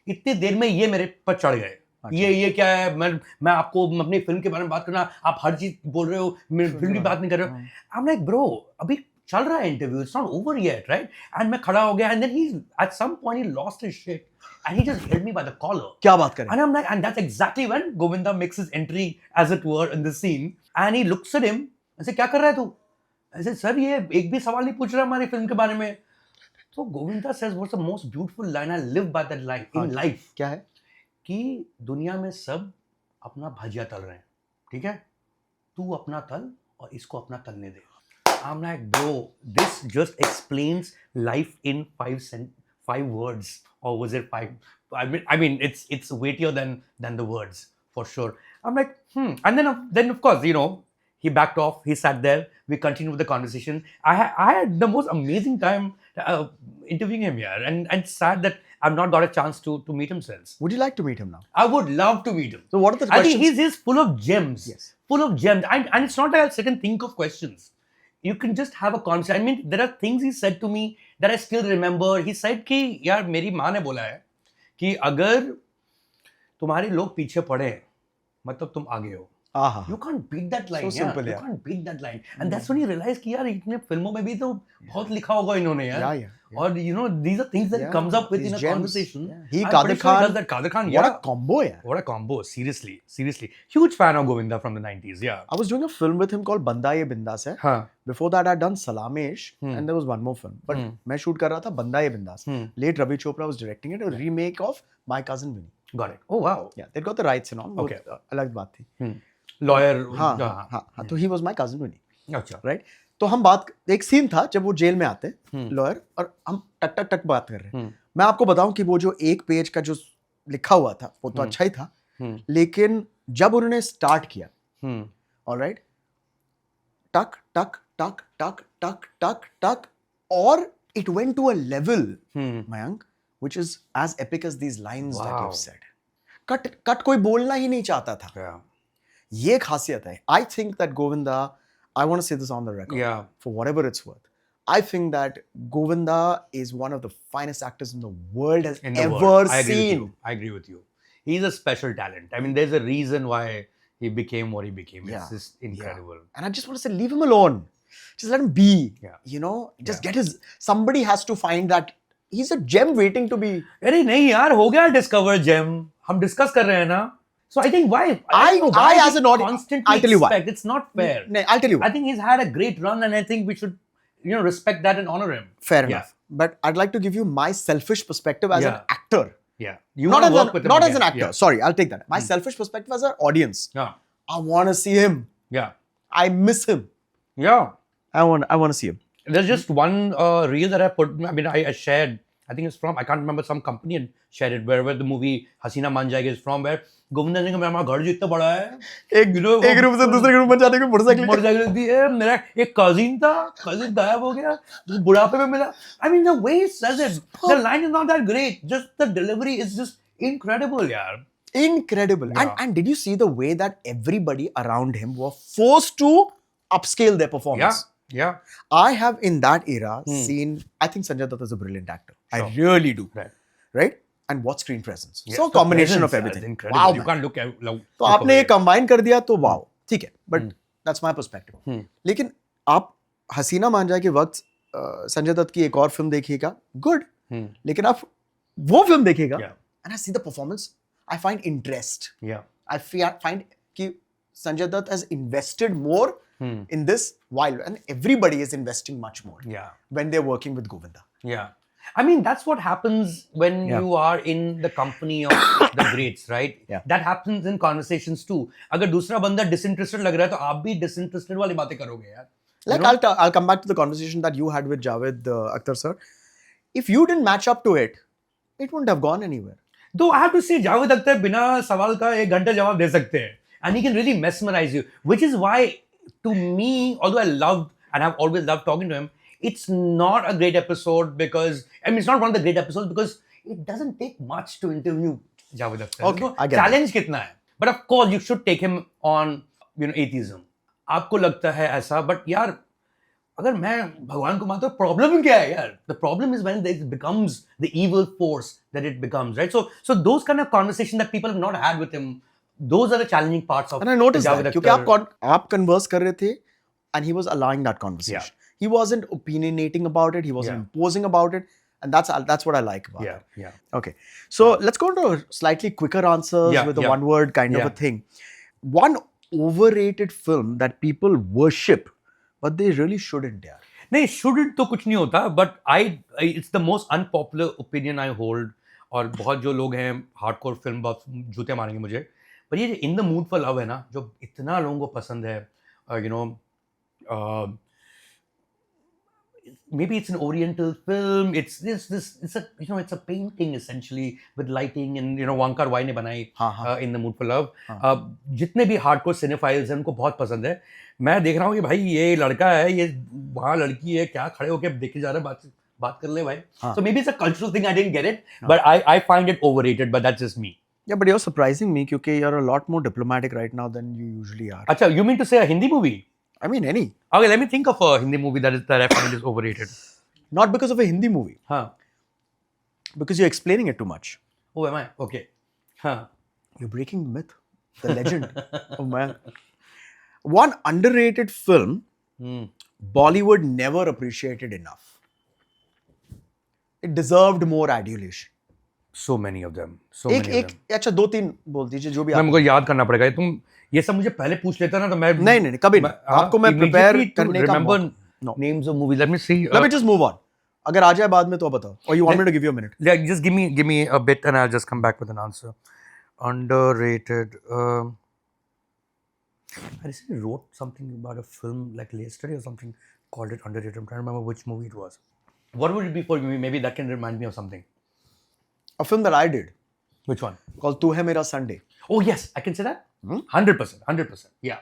इतनी देर में ये मेरे पर चढ़ गए. ये क्या है, मैं आपको अपनी फिल्म के बारे में बात करना, आप हर चीज बोल रहे हो, मेरी फिल्म की बात नहीं कर रहे हो. आई एम लाइक ब्रो, अभी चल रहा है interview, it's not over yet, right? And मैं खड़ा हो गया, and then he at some point he lost his shit and he just held me by the collar. क्या बात करें? And I am like, and that's exactly when Govinda makes his entry as it were in the scene. And he looks at him, ऐसे क्या कर रहा है तू? ऐसे सर ये एक भी सवाल नहीं पूछ रहा हमारी फिल्म के बारे में. तो Govinda says what's the most beautiful line, I live by that line in life. क्या है? कि दुनिया में सब अपना भजिया तल रहे हैं, ठीक है, तू अपना तल और इसको अपना तलने दे. I am like bro, this just explains life in 5 words, or was it 5? I mean it's weightier than the words for sure. I'm like and then of course he backed off, he sat there, we continued with the conversation. I had the most amazing time interviewing him here, and sad that I've not got a chance to meet him since. Would you like to meet him now? I would love to meet him. So what are the I questions? think he's full of gems. Yes. Full of gems. And it's not like I'll sit and think of questions. You can just have a conversation. I mean, there are things he said to me that I still remember. He said कि यार मेरी माँ ने बोला है कि अगर तुम्हारे लोग पीछे पड़े मतलब तुम आगे हो. You can't beat that line. So simple, You can't beat that line. And that's when he realized कि यार इतने फिल्मों में भी तो बहुत लिखा होगा इन्होंने यार. Yeah. और these are things that comes up with in a gems. conversation. Yeah. He, I'm Kader pretty sure he Khan. does that. Kader Khan, What yeah. a combo, yeah. What a combo. Seriously. Huge fan of Govinda from the 90s, yeah. I was doing a film with him called Banda Ye Bindas Hai. हाँ. Before that, I'd done Salamesh, and there was one more film. But मैं shoot कर रहा था Banda Ye Bindas. Late Ravi Chopra was directing it, a remake of My Cousin Vinny. Got it. Oh wow. Yeah, they got the rights and all. Okay. वो अलग बात थी. Lawyer. हाँ. तो he was my cousin Vinny. अच्छा. Right? तो हम एक सीन था जब वो जेल में आते लॉयर, और हम टक बात कर रहे हैं. मैं आपको बताऊं कि वो जो एक पेज का जो लिखा हुआ था वो तो अच्छा ही था, लेकिन जब उन्होंने स्टार्ट किया, ऑलराइट, टक टक टक टक टक टक टक, और it went to a level, Mayank, which is as epic as these lines that you've said. Cut कोई बोलना ही नहीं चाहता था. ये खासियत है. I think that Govinda, I want to say this on the record, Yeah. for whatever it's worth. I think that Govinda is one of the finest actors in the world has In the ever world. I agree with seen. you. I agree with you. He's a special talent. I mean, there's a reason why he became what he became. Yeah. It's just incredible. And I just want to say, leave him alone. Just let him be. Yeah. You know, just Yeah. get his. Somebody has to find that. He's a gem waiting to be. अरे नहीं यार हो गया discover GeM हम discuss कर रहे हैं ना so I think why don't know why I as we an audience, constantly I'll tell you why. expect it's not fair. No, I'll tell you why. I think he's had a great run and I think we should respect that and honor him. Fair Yeah. enough. But I'd like to give you my selfish perspective as Yeah. an actor. Yeah, you Not want as to work an, with him not as again. an actor. Yeah. Sorry, I'll take that. My selfish perspective as an audience. Yeah. I want to see him. Yeah. I miss him. Yeah. I want to see him. There's just one reel that I put. I mean, I shared. I think it's from. I can't remember some company and shared it. Where the movie Hasina Maan Jayegi is from. Where Govinda Singh का मेरा घर जो इतना बड़ा है एक room से दूसरे रूम में जाने को मोटरसाइकिल मोटरसाइकिल दी है मेरा एक कजिन था कजिन गायब हो गया बुढ़ापे में मिला I mean the way he says it the line is not that great just the delivery is just incredible यार incredible. Yeah. And did you see the way that everybody around him were forced to upscale their performance? yeah I have in that era seen. I think Sanjay Dutt is a brilliant actor. Sure. I really do. right And what screen presence. Yes, So the combination of presence everything. is incredible. Wow. You man. can't look at तो आपने ये combine कर दिया तो wow ठीक है but that's my perspective Hmm. लेकिन आप हसीना मान जाए के वक्त संजय दत्त की एक और फिल्म देखिएगा गुड Hmm. लेकिन आप वो फिल्म देखिएगा Yeah. And I see the performance I find interest yeah I find कि Sanjay Dutt has invested more Hmm. in this while and everybody is investing much more yeah when they're working with Govinda. Yeah. I mean, that's what happens when Yeah. you are in the company of the greats, right? Yeah. That happens in conversations too. अगर दूसरा बंदा disinterested लग रहा है तो आप भी disinterested वाली बातें करोगे यार. You Like know? I'll come back to the conversation that you had with Javed Akhtar sir. If you didn't match up to it, it wouldn't have gone anywhere. Though I have to say, Javed Akhtar बिना सवाल का 1 घंटा जवाब दे सकते हैं. And he can really mesmerize you. Which is why, to me, although I loved and have always loved talking to him, it's not a great episode because, I mean, it's not one of the great episodes because it doesn't take much to interview Javed Akhtar. Okay, So, I get challenge कितना है? But of course, you should take him on, atheism. आपको लगता है ऐसा, but यार, अगर मैं भगवान को मानता हूँ प्रॉब्लम क्या है यार the problem is when it becomes the evil force that it becomes right so those kind of conversation that people have not had with him those are the challenging parts of And I noticed Javed that क्योंकि आप converse कर रहे थे and he was allowing that conversation. Yeah. He wasn't opinionating about it. He wasn't Yeah. imposing about it. And that's what I like about it. yeah Okay. So let's go to slightly quicker answers Yeah, with a yeah. one word kind of Yeah. a thing. One overrated film that people worship, but they really shouldn't, yaar. नहीं shouldn't तो कुछ नहीं होता but I it's the most unpopular opinion I hold और बहुत जो लोग हैं हार्डकोर फिल्म बफ जूते मारेंगे मुझे पर ये in the mood for love है ना जो इतना लोगों को पसंद है maybe it's an oriental film it's it's a it's a painting essentially with lighting and Wong Kar-wai ने बनाई हाँ. in the mood for love जितने भी हार्डकोर सिनेफाइल्स हैं उनको बहुत पसंद है मैं देख रहा हूँ कि भाई ये लड़का है ये वहाँ लड़की है क्या खड़े होके देखे जा रहे हैं बात कर ले भाई हाँ. so maybe it's a cultural thing I didn't get it but I find it overrated but that's just me Yeah, but you're surprising me because you're a lot more diplomatic right now than you usually are. अच्छा you mean to say a Hindi movie I mean, any. okay let me think of a Hindi movie that I find is overrated Not because of a Hindi movie, huh because you're explaining it too much. oh am I okay huh You're breaking the myth, the legend. Oh man. One underrated film Bollywood never appreciated enough. It deserved more adulation. so many of them एक अच्छा 2-3 बोल दीजिए जो भी मैं आप मुझे याद करना पड़ेगा तुम ये सब मुझे पहले पूछ लेता ना तो मैं नहीं कभी नहीं आपको मैं प्रिपेयर करने का remember No. names of movies let me see Let me just move on. अगर आ जाए बाद में तो बताओ or you want me to give you a minute? yeah, just give me a bit and I'll just come back with an answer underrated I recently wrote something about a film like yesterday or something called it underrated I'm trying to remember which movie it was what would it be for me maybe that can remind me of something A film that I did which one called Tu Hai Mera Sunday. oh yes I can say that 100% yeah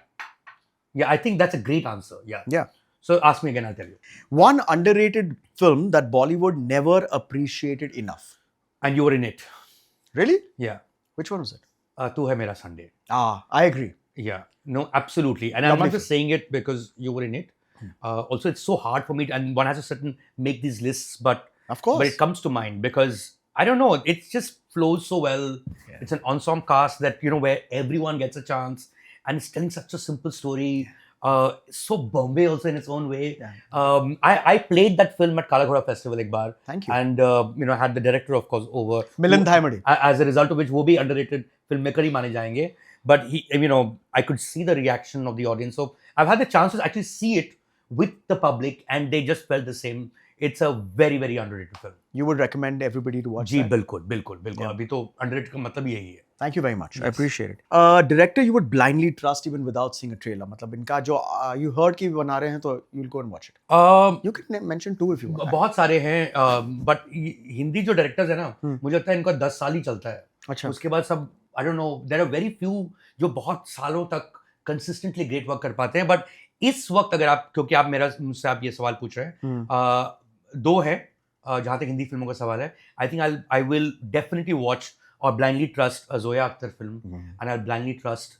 I think that's a great answer yeah so ask me again I'll tell you One underrated film that Bollywood never appreciated enough. and you were in it Really? yeah Which one was it? Tu Hai Mera Sunday I agree. Yeah, no, absolutely. And I'm Lovely not just saying it because you were in it. Also, it's so hard for me, and one has to certain make these lists, Of but course. it comes to mind because I don't know, it just flows so well. Yeah. It's an ensemble cast that where everyone gets a chance, and it's telling such a simple story. So Bombay also in its own way. Yeah. I played that film at Kala Ghoda Festival ek baar, Thank you. and had the director of course over. Milan Dhaimadi. As a result of which वो भी underrated filmmaker ही माने जाएंगे. But he, I could see the reaction of the audience. So I've had the chance to actually see it with the public, and they just felt the same. It's a very, very underrated film. You would recommend everybody to watch ji that? बिल्कुल बिल्कुल बिल्कुल. अभी तो underrated का मतलब ही यही है. Thank you very much. I Yes. appreciate it. Director you would blindly trust even without seeing a trailer. मतलब इनका जो you heard कि बना रहे हैं तो you'll go and watch it. You can mention two if you want. बहुत सारे हैं, बट हिंदी जो डायरेक्टर्स है ना, मुझे लगता है इनका 10 साल ही चलता है. अच्छा. उसके बाद सब I don't know, there are very few जो बहुत सालों तक कंसिस्टेंटली ग्रेट वर्क कर पाते हैं. बट इस वक्त अगर आप, क्योंकि आप मुझसे आप ये सवाल पूछ रहे हैं, दो है जहाँ तक हिंदी फिल्मों का सवाल है. I think I will definitely watch और blindly trust Zoya Akhtar film, and I blindly trust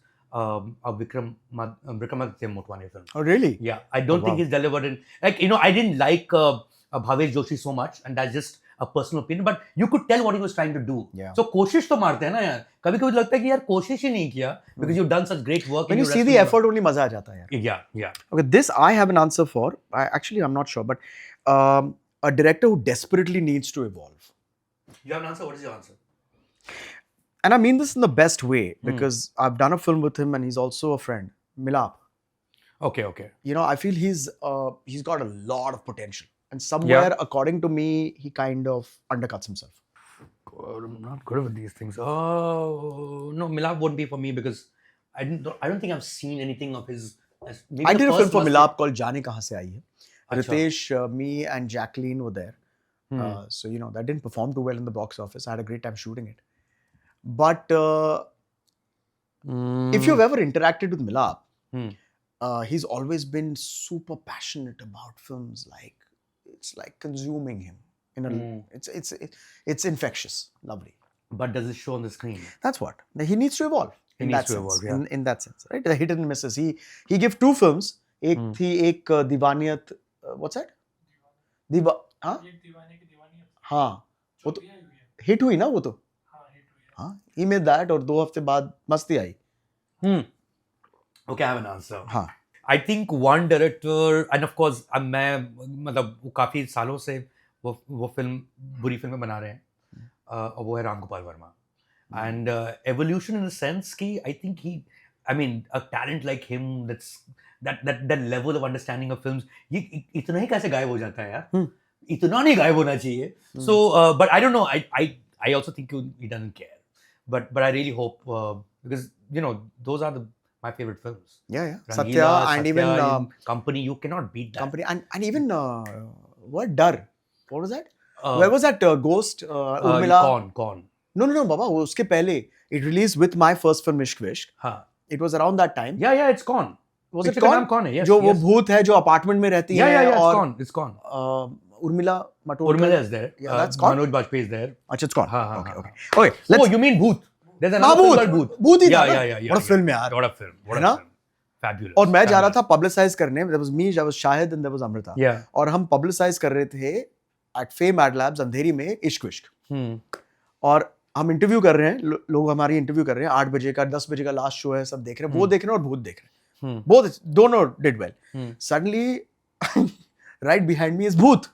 Vikramaditya Motwane film. Oh really? Yeah, I don't think wow. he's delivered in, like, I didn't like Bhavesh Joshi so much, and that's just a personal opinion, but you could tell what he was trying to do. Yeah. So कोशिश तो मारते हैं ना यार. कभी-कभी लगता है कि यार कोशिश ही नहीं किया, because you've done such great work. When and you you're see the resting effort only मजा आ जाता है यार. Yeah, yeah. Okay, this I have an answer for. Actually, I'm not sure, but a director who desperately needs to evolve. You have an answer? What is your answer? And I mean this in the best way, because I've done a film with him and he's also a friend. Milap. Okay, okay. I feel he's got a lot of potential. And somewhere, according to me, he kind of undercuts himself. God, I'm not good with these things. Oh, no, Milap won't be for me because I don't think I've seen anything of his. Maybe I the did a first film for must Milap called Jaane Kahan Se Aayi Hai. Achha. Ritesh, me and Jacqueline were there. So, that didn't perform too well in the box office. I had a great time shooting it. But if you've ever interacted with Milap, he's always been super passionate about films. Like, it's like consuming him. It's infectious. Lovely. But does it show on the screen? That's what. He needs to evolve. He needs to evolve, yeah. In that sense, right? The hit and misses. He gave two films. एक थी एक Deewaniyat. What's that? हाँ वो तो hit हुई ना वो तो. हाँ, he made that और 2 हफ्ते बाद मस्ती आई. Okay, I have an answer. हाँ. I think one director, and of course मैं मतलब वो काफी सालों से वो फिल्म बुरी फिल्में बना रहे हैं, और वो है Ram Gopal Verma. And evolution in the sense कि I think a talent like him, that level of understanding of films, ये इतना ही कैसे गायब हो जाता है यार? इतना नहीं गायब होना चाहिए. So but I don't know, I also think he doesn't care, but I really hope, because those are my favorite films. Yeah. Rangila, Satya and even Company, you cannot beat that. Company and even what Dar? What was that? Where was that Ghost? Urmila? Con. No, Baba. उसके पहले it released with my first film Ishq Vishk. हाँ. It was around that time. Yeah, it's Con. Was it Con? Con? है, yes. जो वो yes. भूत है जो apartment में रहती है. Yeah, it's Con. Urmila Matondkar. Urmila is there. Yeah, that's Con. Manoj Bajpayee is there. अच्छा, it's Con. हाँ. Okay. Oh, you mean Bhoot? There's another film called Bhoot. भूत ही था. Yeah. What a film यार. What a film. है ना? Fabulous. और मैं जा रहा था publicize करने. There was me, there was Shahid and there was Amrita. Yeah. और हम publicize कर रहे थे at Fame Ad Labs अंधेरी में इश्क विश्क. और हम इंटरव्यू कर रहे हैं, लोग हमारी इंटरव्यू कर रहे हैं. 8 बजे का 10 बजे का लास्ट शो है, सब देख रहे हैं. वो देख रहे हैं और भूत देख रहे हैं. बोथ दोनों did well. Suddenly right behind me is भूत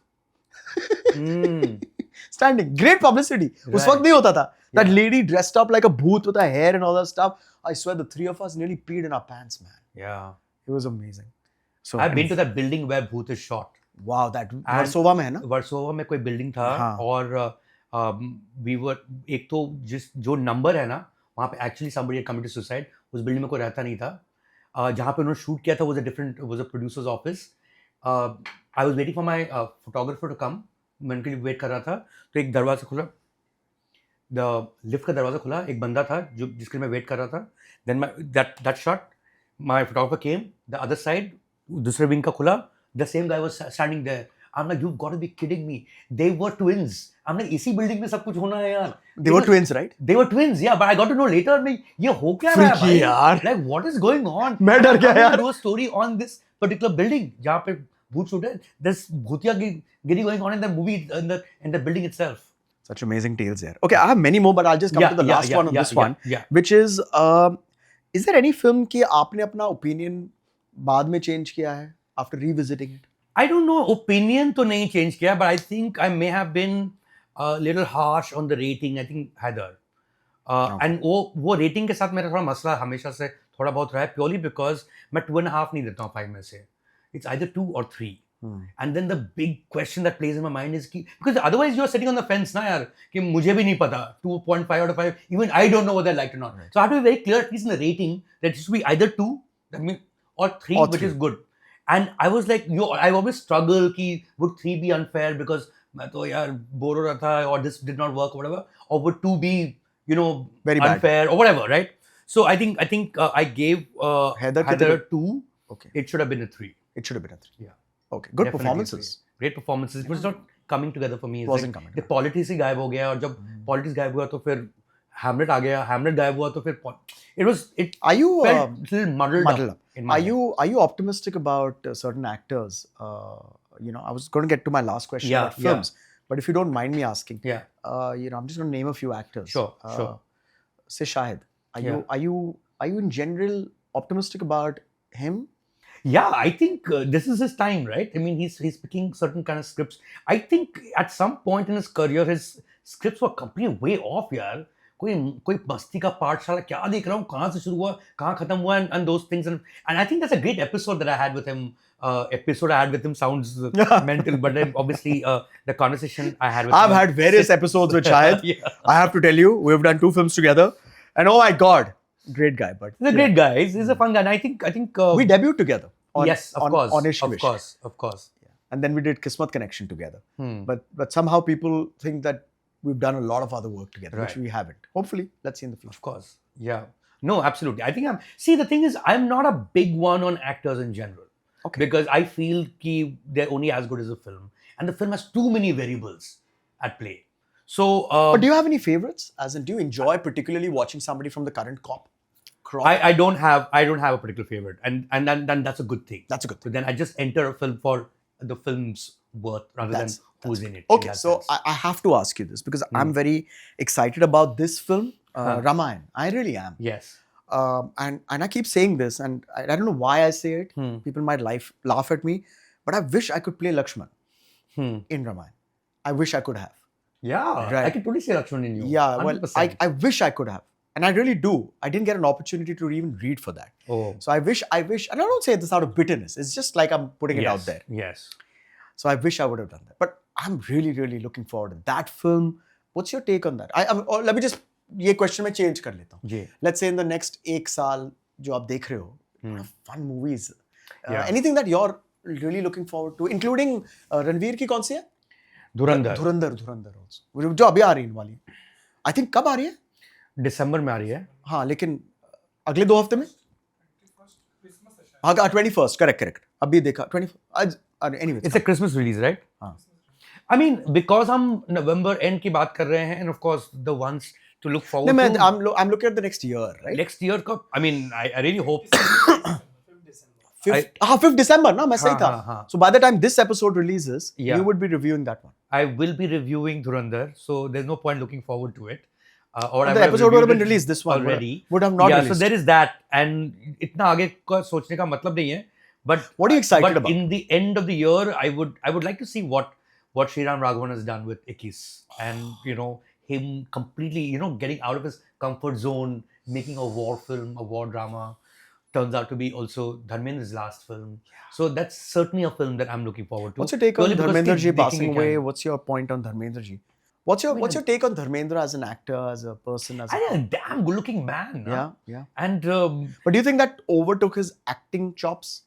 स्टैंडिंग. Great publicity. उस वक्त नहीं होता था. That lady dressed up like a bhoot with her hair and all that stuff. I swear the three of us nearly peed in our pants, man. Yeah. It was amazing. So I've been to that building where Bhoot is shot. Wow, that Versova में है ना? वर्सोवा में कोई building था. और we were, एक तो जो नंबर है ना, वहाँ पे actually somebody had committed suicide. उस बिल्डिंग में कोई रहता नहीं था. जहाँ पे उन्होंने शूट किया था was a producer's office. I was waiting for my photographer to come. मैं उनके लिए वेट कर रहा था. तो एक दरवाजा खुला, लिफ्ट का दरवाजा खुला, एक बंदा था जिसके लिए मैं वेट कर रहा था. Then that shot, my photographer came, the other side, दूसरे विंग का खुला, the same guy was standing there. I'm like, you've got to be kidding me. They were twins. I'm like, इसी building में सब कुछ होना है यार. They were twins, right? They were twins, yeah. But I got to know later, मैं ये हो क्या रहा है Freaky भाई? यार. Like, what is going on? मैं डर गया I'm gonna यार. do a story on this particular building जहाँ पे भूत shoot है. There's भूतियागिरी going on in the movie in the building itself. Such amazing tales there. Okay, I have many more, but I'll just come to the last one of this one, which is there any film कि आपने अपना opinion बाद में change किया है after revisiting it? I don't know, opinion तो नहीं change किया, but I think I may have been a little harsh on the rating. I think Heather. And वो rating के साथ मेरा थोड़ा मसला हमेशा से थोड़ा बहुत रहा है, purely because मैं 2.5 नहीं देता हूँ 5 में से. It's either 2 or 3. And then the big question that plays in my mind is कि because otherwise you're sitting on the fence ना यार कि मुझे भी नहीं पता 2.5 out of 5, even I don't know whether I liked it or not. So I have to be very clear, at least in the rating, that it should be either 2 or 3, which is good. And I was like, I always struggle कि would 3 be unfair because मैं तो यार bore हो रहा था or this did not work or whatever, or would 2 be very unfair bad. or whatever, right? So I think I gave Heather 2. Okay. It should have been a 3. It should have been a 3. Yeah. Okay. Good Definitely performances. Great performances. It was not coming together for me. It wasn't coming The politics ही गायब हो गया और जब politics गायब हुआ तो फिर Hamlet आ गया. Hamlet गायब हुआ तो फिर it Are you felt a little muddled up. In my head. Are you optimistic about certain actors? I was going to get to my last question about films, but if you don't mind me asking, I'm just going to name a few actors. Sure. Say Shahid. Are you in general optimistic about him? Yeah, I think this is his time, right? I mean, he's picking certain kind of scripts. I think at some point in his career, his scripts were completely way off, यार. कोई मस्ती का पाठशाला क्या देख रहा हूँ, कहाँ से शुरू हुआ, कहाँ खत्म हुआ, and those things. And I think that's a great episode that I had with him. Sounds mental, but then obviously the conversation I had with him. I've had various episodes with Shahid. I have to tell you, we've done 2 films together, and oh my God, great guy. But he's a great guy. He's a fun guy. And I think we debuted together. Yes, of course. On Ishq Vishk. Of course. Yeah. And then we did Kismet Connection together. But somehow people think that we've done a lot of other work together, which we haven't. Hopefully, let's see in the future. Of course. Yeah. No, absolutely. I think the thing is, I'm not a big one on actors in general. Okay. Because I feel that they're only as good as the film. And the film has too many variables at play. So, but do you have any favorites? As in, do you enjoy particularly watching somebody from the current crop? I don't have a particular favorite, and then that's a good thing. That's a good thing. So then I just enter a film for the film's worth rather than who's in it. Okay, so I have to ask you this because I'm very excited about this film, Ramayan. I really am. Yes. And I keep saying this, and I don't know why I say it. People might laugh at me, but I wish I could play Lakshman in Ramayan. I wish I could have. Yeah, right. I can totally see Lakshman in you. Yeah, 100%. Well, I wish I could have. And I really do. I didn't get an opportunity to even read for that. Oh. So I wish, and I don't say this out of bitterness. It's just like I'm putting it out there. Yes. So I wish I would have done that. But I'm really, really looking forward to that film. What's your take on that? Let me just, ये question में change कर लेता हूँ. Let's say in the next 1 साल जो आप देख रहे हो, fun movies. Anything that you're really looking forward to, including Ranveer की कौन सी है? धुरंधर also. जो अभी आ रही है वाली. I think कब आ रही है? दिसंबर में आ रही है. हाँ, लेकिन अगले 2 हफ्ते में? हाँ, 21st, correct. अभी देखा 21st. Anyway, it's a Christmas release, right? हाँ. I mean, because हम November end की बात कर रहे हैं, and of course the ones to look forward to. I'm looking at the next year, right? Next year का, I mean, I really hope. 5th December, ना मैं सही था. So by the time this episode releases, you would be reviewing that one. I will be reviewing Dhurandhar, so there's no point looking forward to it. The episode would have been released. This one already would have not released. So there is that, and इतना आगे का सोचने का मतलब नहीं है. But what are you excited about? In the end of the year, I would like to see what Sriram Raghavan has done with Ikkis, and him completely getting out of his comfort zone, making a war film, a war drama. Turns out to be also Dharmendra's last film. So that's certainly a film that I'm looking forward to. What's your take on Dharmendra ji passing away? What's your point on Dharmendra ji? What's your take on Dharmendra as an actor, as a person? I think a damn good-looking man. Yeah. And but do you think that overtook his acting chops?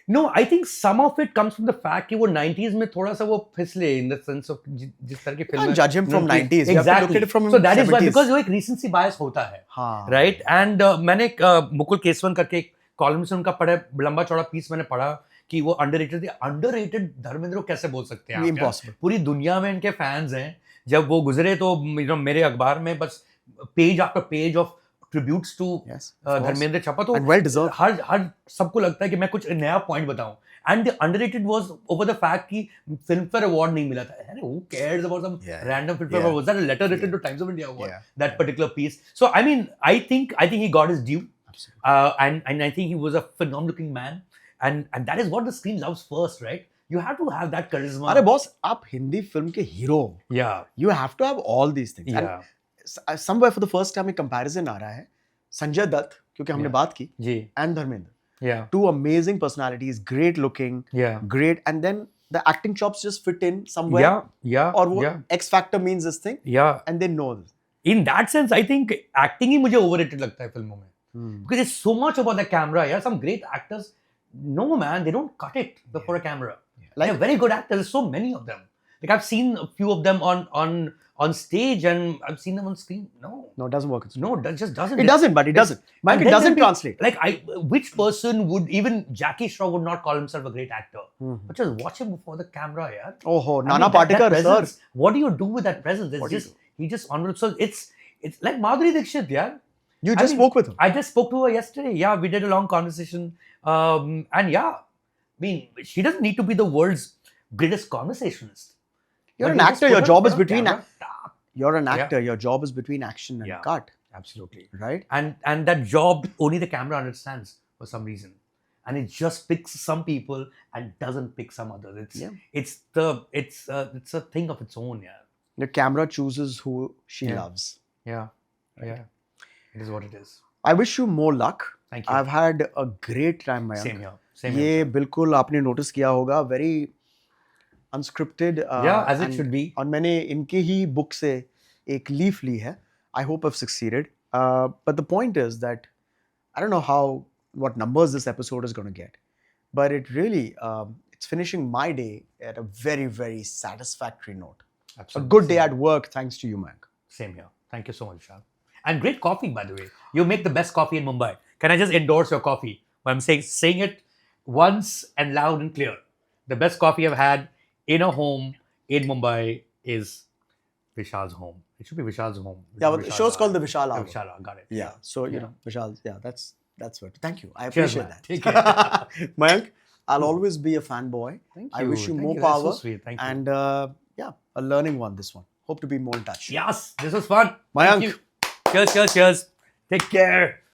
No, I think some of it comes from the fact कि वो 90s में थोड़ा सा वो फिसले in the sense of जिस तरह की film. You can't judge him from 90s. Exactly. You have to look at it from 70s. So that is why, because वो एक recency bias होता है. Right? And मैंने मुकुल केसवन करके एक कॉलम से उनका पढ़ा, लंबा चौड़ा पीस मैंने पढ़ा कि वो अंडररेटेड थे. अंडररेटेड धर्मेंद्र को कैसे बोल सकते हैं आप? Impossible. पूरी दुनिया में इनके फैंस हैं. जब वो गुजरे तो मेरे अखबार में बस page after page of tributes to Yes. of course. Dharmendra छपा. तो And well deserved. हर सबको लगता है कि मैं कुछ नया पॉइंट बताऊं. And the underrated was over the fact कि Filmfare Award नहीं मिला था. अरे who cares about some Yeah. random Filmfare Yeah. Award? Was that a letter written to Times of India Award? Yeah. That particular piece. So I mean, I think he got his due. Absolutely. And I think he was a phenomenal looking man. And that is what the screen loves first, right? You have to have that charisma. अरे boss, आप Hindi film के hero, Yeah. you have to have all these things. Yeah. And somewhere for the first time एक comparison आ रहा है संजय दत्त, क्योंकि हमने Yeah. बात की, जी. and Dharmendra. Yeah. Two amazing personalities, great looking, Yeah. great, and then the acting chops just fit in somewhere. Yeah. Yeah. और वो Yeah. X factor means this thing, Yeah. and they know this. In that sense, I think acting ही मुझे overrated लगता है फिल्मों में. Because there's so much about the camera. Yeah, some great actors, no man, they don't cut it before a camera. Like, they're very good actors. There's so many of them. Like I've seen a few of them on stage, and I've seen them on screen. No, it doesn't work. No, that just doesn't. It doesn't, but it doesn't. Mike, And it then doesn't there'll be- translate. Like, which person would, even Jackie Shroff would not call himself a great actor, but just watch him before the camera, yeah. Oh, I mean, Nana that Patekar, sir. presence, what do you do with that presence? It's What do you just he just on. So it's like Madhuri Dixit, yeah. You I just mean, spoke with him. I just spoke to her yesterday. Yeah, we did a long conversation. And yeah, I mean, she doesn't need to be the world's greatest conversationalist. You're But an you just actor. put Your her job in is front of between. camera. You're an Yeah. actor. Your job is between action and Yeah. cut, Absolutely. right? And that job only the camera understands for some reason, and it just picks some people and doesn't pick some others. It's a thing of its own. Yeah. The camera chooses who she Yeah. loves. Yeah. Yeah. It is what it is. I wish you more luck. Thank you. I've had a great time, Mayank. Same here. Same ये here. बिल्कुल आपने notice किया होगा, very unscripted. Yeah, as it and- should be. और मैंने इनके ही book से एक लीफ ली है. I hope I've succeeded. But the point is that I don't know what numbers this episode is going to get, but it really it's finishing my day at a very, very satisfactory note. Absolutely. A good day at work, thanks to you, Mayank. Same here. Thank you so much, Vishal. And great coffee, by the way. You make the best coffee in Mumbai. Can I just endorse your coffee? But I'm saying it once and loud and clear. The best coffee I've had in a home in Mumbai is Vishal's home. It should be Vishal's home. It Yeah, should but be the Vishal's show's called hour. the Vishal Hour. Vishal Hour, got it. Yeah, so you Yeah. know, Vishal, yeah, that's what. Thank you. I Cheers, appreciate man. that. Take care. Mayank, I'll always be a fanboy. Thank I wish you Thank more That's power. so sweet. Thank you. And yeah, a learning one, this one. Hope to be more in touch. Yes, this was fun. Mayank. Thank you. Cheers, cheers, cheers. Take care.